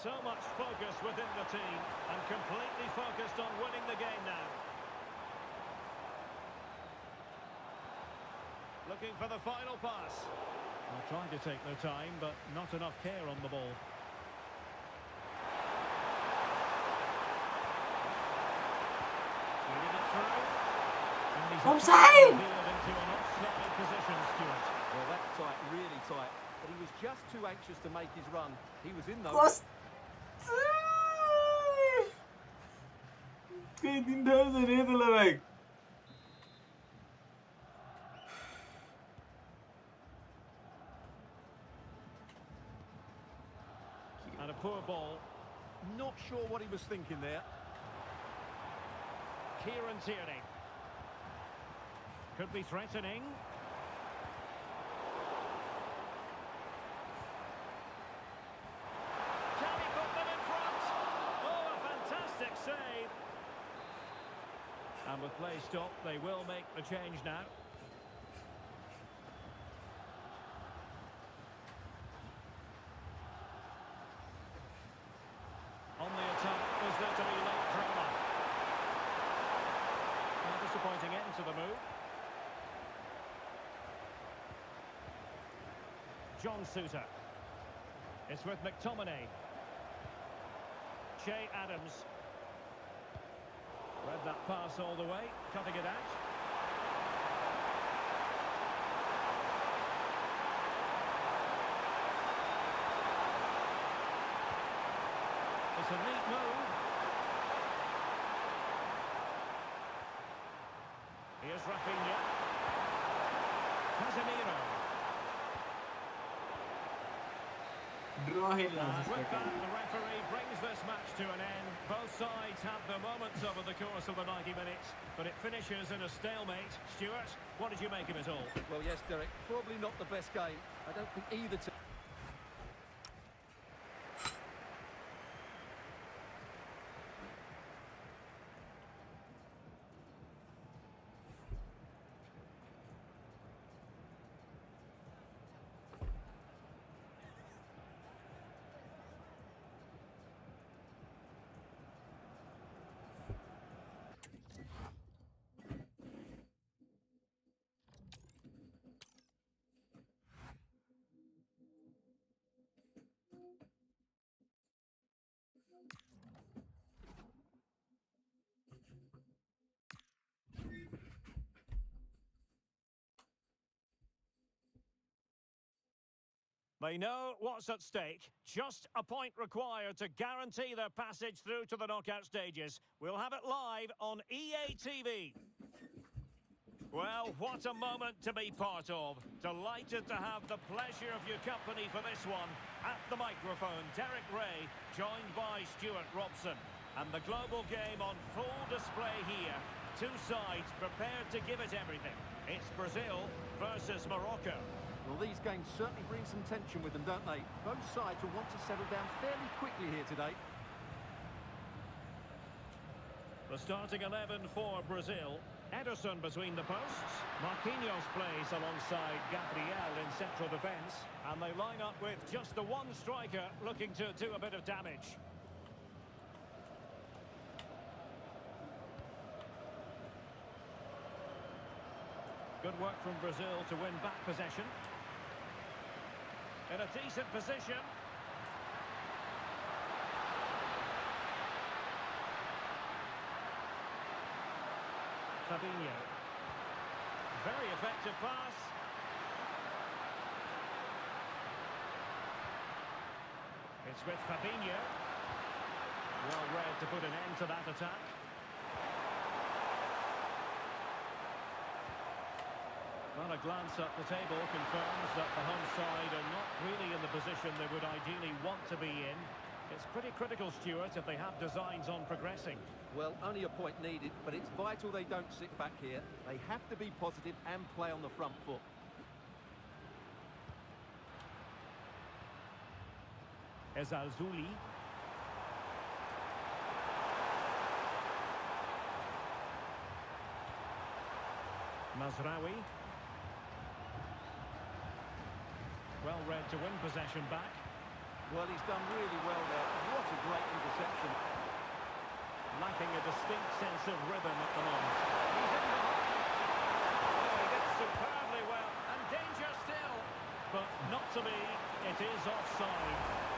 So much focus within the team and completely focused on winning the game now. Looking for the final pass. They're trying to take their time, but not enough care on the ball. Feeding it through. And he's Offside! veered into an offside position, Stuart. Well, that's tight, really tight. But he was just too anxious to make his run. He was in though. Kaya din daw sa rito lamig. And a poor ball. Not sure what he was thinking there. Kieran Tierney. Could be threatening. Can he put them in front? Oh, a fantastic save. And with play stopped, they will make the change now. On the attack, was there to be late drama? A disappointing end to the move. John Suter. It's with McTominay. Che Adams. Read that pass all the way, cutting it out. It's a neat move. Here's Rafinha. Casemiro. Draw him lang And sa with that, second. the referee brings this match to an end. Both sides have their moments over the course of the 90 minutes, but it finishes in a stalemate. Stuart, what did you make of it all? Well, yes, Derek, probably not the best game. I don't think either team... They know what's at stake. Just a point required to guarantee their passage through to the knockout stages. We'll have it live on EA TV. Well, what a moment to be part of. Delighted to have the pleasure of your company for this one. At the microphone, Derek Ray, joined by Stuart Robson. And the global game on full display here. Two sides prepared to give it everything. It's Brazil versus Morocco. Well, these games certainly bring some tension with them, don't they? Both sides will want to settle down fairly quickly here today. The starting 11 for Brazil. Ederson between the posts. Marquinhos plays alongside Gabriel in central defence. And they line up with just the one striker looking to do a bit of damage. Good work from Brazil to win back possession. In a decent position. Fabinho. Very effective pass. It's with Fabinho. Well read to put an end to that attack. Well, a glance at the table confirms that the home side are not really in the position they would ideally want to be in. It's pretty critical, Stuart, if they have designs on progressing. Well, only a point needed, but it's vital they don't sit back here. They have to be positive and play on the front foot. Ezalzouli. Mazraoui. Well read to win possession back. Well, he's done really well there. What a great interception. Lacking a distinct sense of rhythm at the moment. He's in behind. Oh, he did superbly well. And danger still. But not to be. It is offside.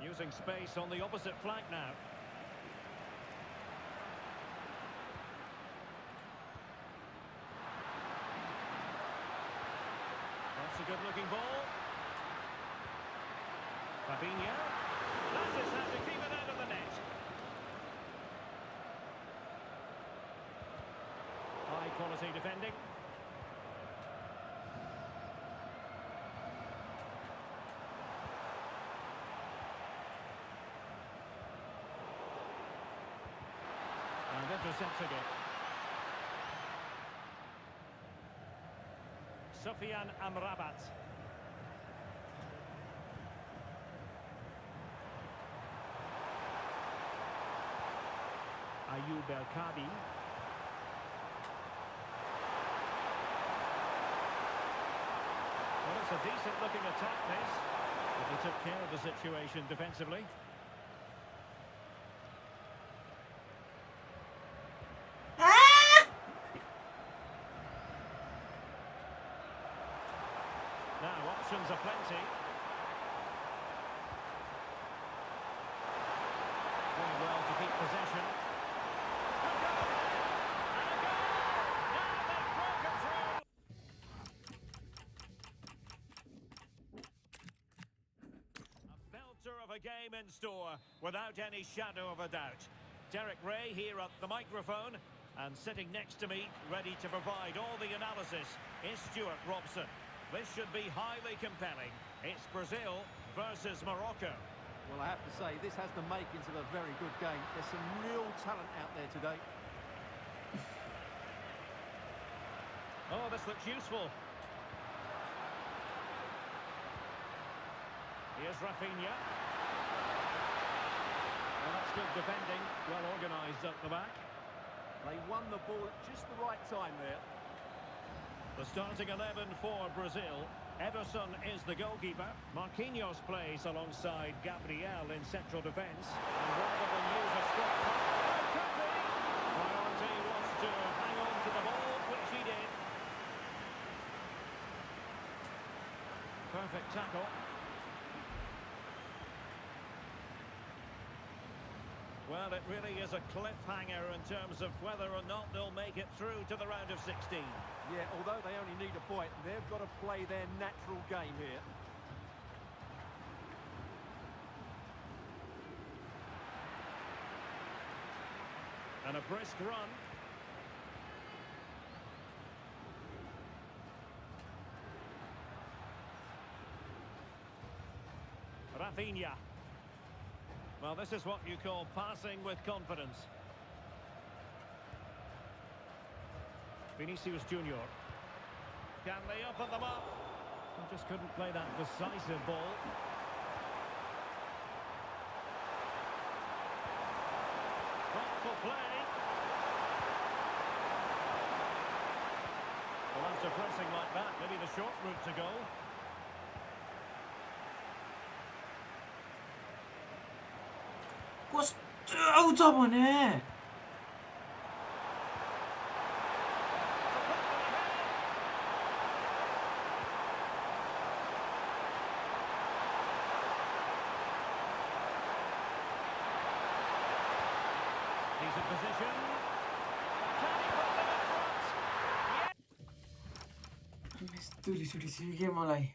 Using space on the opposite flank now. That's a good-looking ball. Fabinho. That's his hand to keep it out of the net. High-quality defending. Intercepted it. Sufyan Amrabat. Ayoub El Kabi. Well, it's a decent looking attack, this. But they took care of the situation defensively. Now, options are plenty. Doing well to keep possession. And a goal! Now they've broken through! A belter of a game in store, without any shadow of a doubt. Derek Ray here at the microphone, and sitting next to me, ready to provide all the analysis, is Stuart Robson. This should be highly compelling. It's Brazil versus Morocco. Well, I have to say, this has the makings of a very good game. There's some real talent out there today. Oh, this looks useful. Here's Rafinha. Well, that's good defending. Well organised at the back. They won the ball at just the right time there. The starting 11 for Brazil. Ederson is the goalkeeper. Marquinhos plays alongside Gabriel in central defence. And rather than use a strong priority was to hang on to the ball, which he did. Perfect tackle. Well, it really is a cliffhanger in terms of whether or not they'll make it through to the round of 16. Yeah, although they only need a point, they've got to play their natural game here. And a brisk run. Rafinha. Well, this is what you call passing with confidence. Vinicius Junior. Can they open them up? They just couldn't play that decisive ball. Thoughtful play. Well, after pressing like that, maybe the short route to goal. Kस्तो भने He's in position. Can he put them in front? यस्तो रिस उठिसक्यो मलाई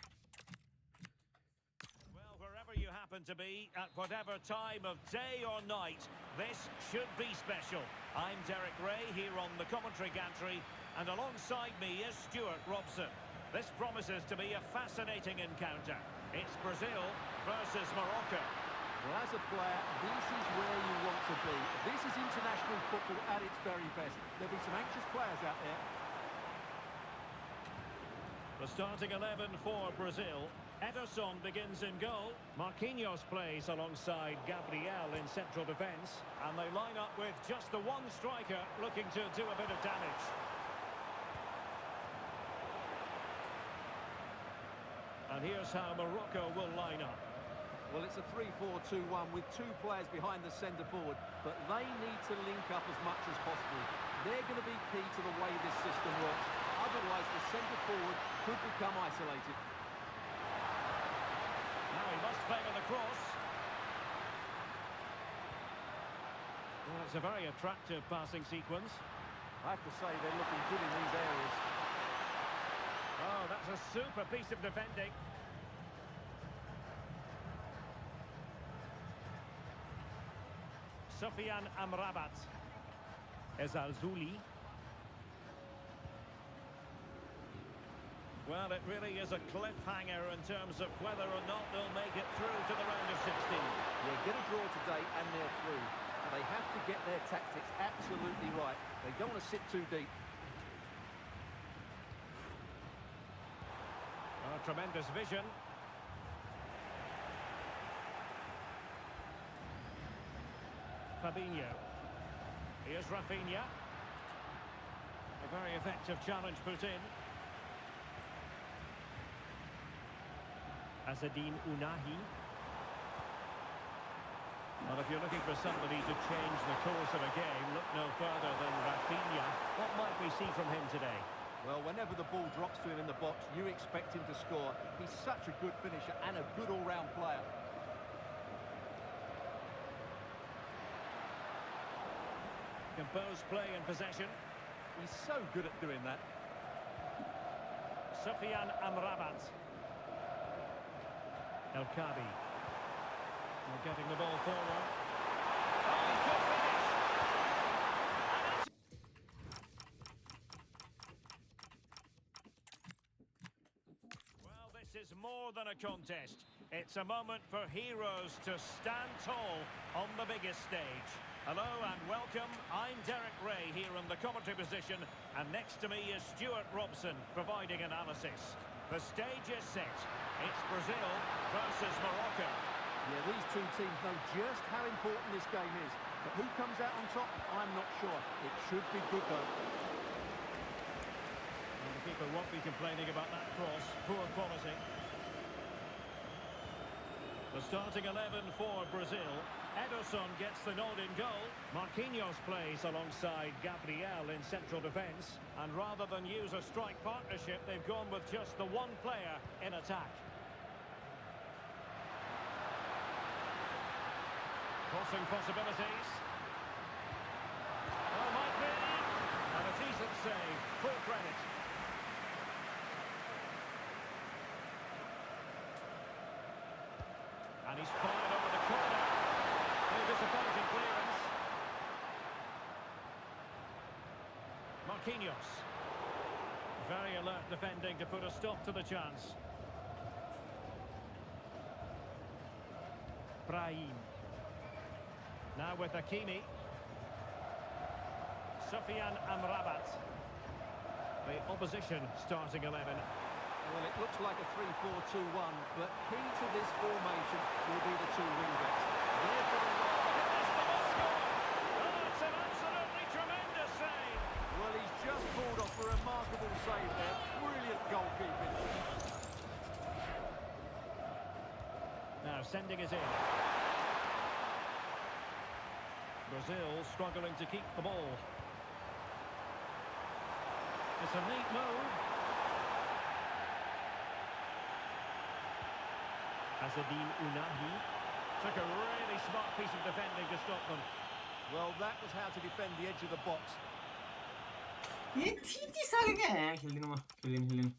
Well, wherever you happen to be, at whatever time of day or night, this should be special. I'm Derek Ray here on the commentary gantry, and alongside me is Stuart Robson. This promises to be a fascinating encounter. It's Brazil versus Morocco. Well, as a player, this is where you want to be. This is international football at its very best. There'll be some anxious players out there. The starting 11 for Brazil. Ederson begins in goal. Marquinhos plays alongside Gabriel in central defence. And they line up with just the one striker looking to do a bit of damage. And here's how Morocco will line up. Well, it's a 3-4-2-1 with two players behind the centre forward, but they need to link up as much as possible. They're going to be key to the way this system works. Otherwise, the centre forward could become isolated. Now he must favour the cross. Well, it's a very attractive passing sequence. I have to say they're looking good in these areas. Oh, that's a super piece of defending. Sofian Amrabat. Ezalzouli. Well, it really is a cliffhanger in terms of whether or not they'll make it through to the round of 16. Yeah, get a draw today and they're through. And they have to get their tactics absolutely right. They don't want to sit too deep. Oh, tremendous vision. Fabinho. Here's Rafinha. A very effective challenge put in. Azzedine Ounahi. Well, if you're looking for somebody to change the course of a game, look no further than Rafinha. What might we see from him today? Well, whenever the ball drops to him in the box, you expect him to score. He's such a good finisher and a good all-round player. Composed play in possession. He's so good at doing that. Sofian Amrabat. El Kabi. They're getting the ball forward. Oh, good finish! Well, this is more than a contest. It's a moment for heroes to stand tall on the biggest stage. Hello and welcome. I'm Derek Ray here in the commentary position, and next to me is Stuart Robson providing analysis. The stage is set. It's Brazil versus Morocco. Yeah, these two teams know just how important this game is. But who comes out on top, I'm not sure. It should be good, though. And the keeper won't be complaining about that cross. Poor quality. The starting 11 for Brazil. Ederson gets the nod in goal. Marquinhos plays alongside Gabriel in central defence. And rather than use a strike partnership, they've gone with just the one player in attack. Crossing possibilities. Well, might be. And a decent save. Full credit. And he's fired over the corner. A disappointing clearance. Marquinhos. Very alert defending to put a stop to the chance. Brahim. Now with Hakimi. Sufyan Amrabat. The opposition starting 11. Well, it looks like a 3-4-2-1, but key to this formation will be the two wing-backs. They're for the Goodness, the must score! Oh, it's an absolutely tremendous save! Well, he's just pulled off a remarkable save there. Brilliant goalkeeping. Now sending it in. Brazil struggling to keep the ball. It's a neat move. Azzedine Ounahi took a really smart piece of defending to stop them. Well, that was how to defend the edge of the box. ये थी साले क्या है खेलने में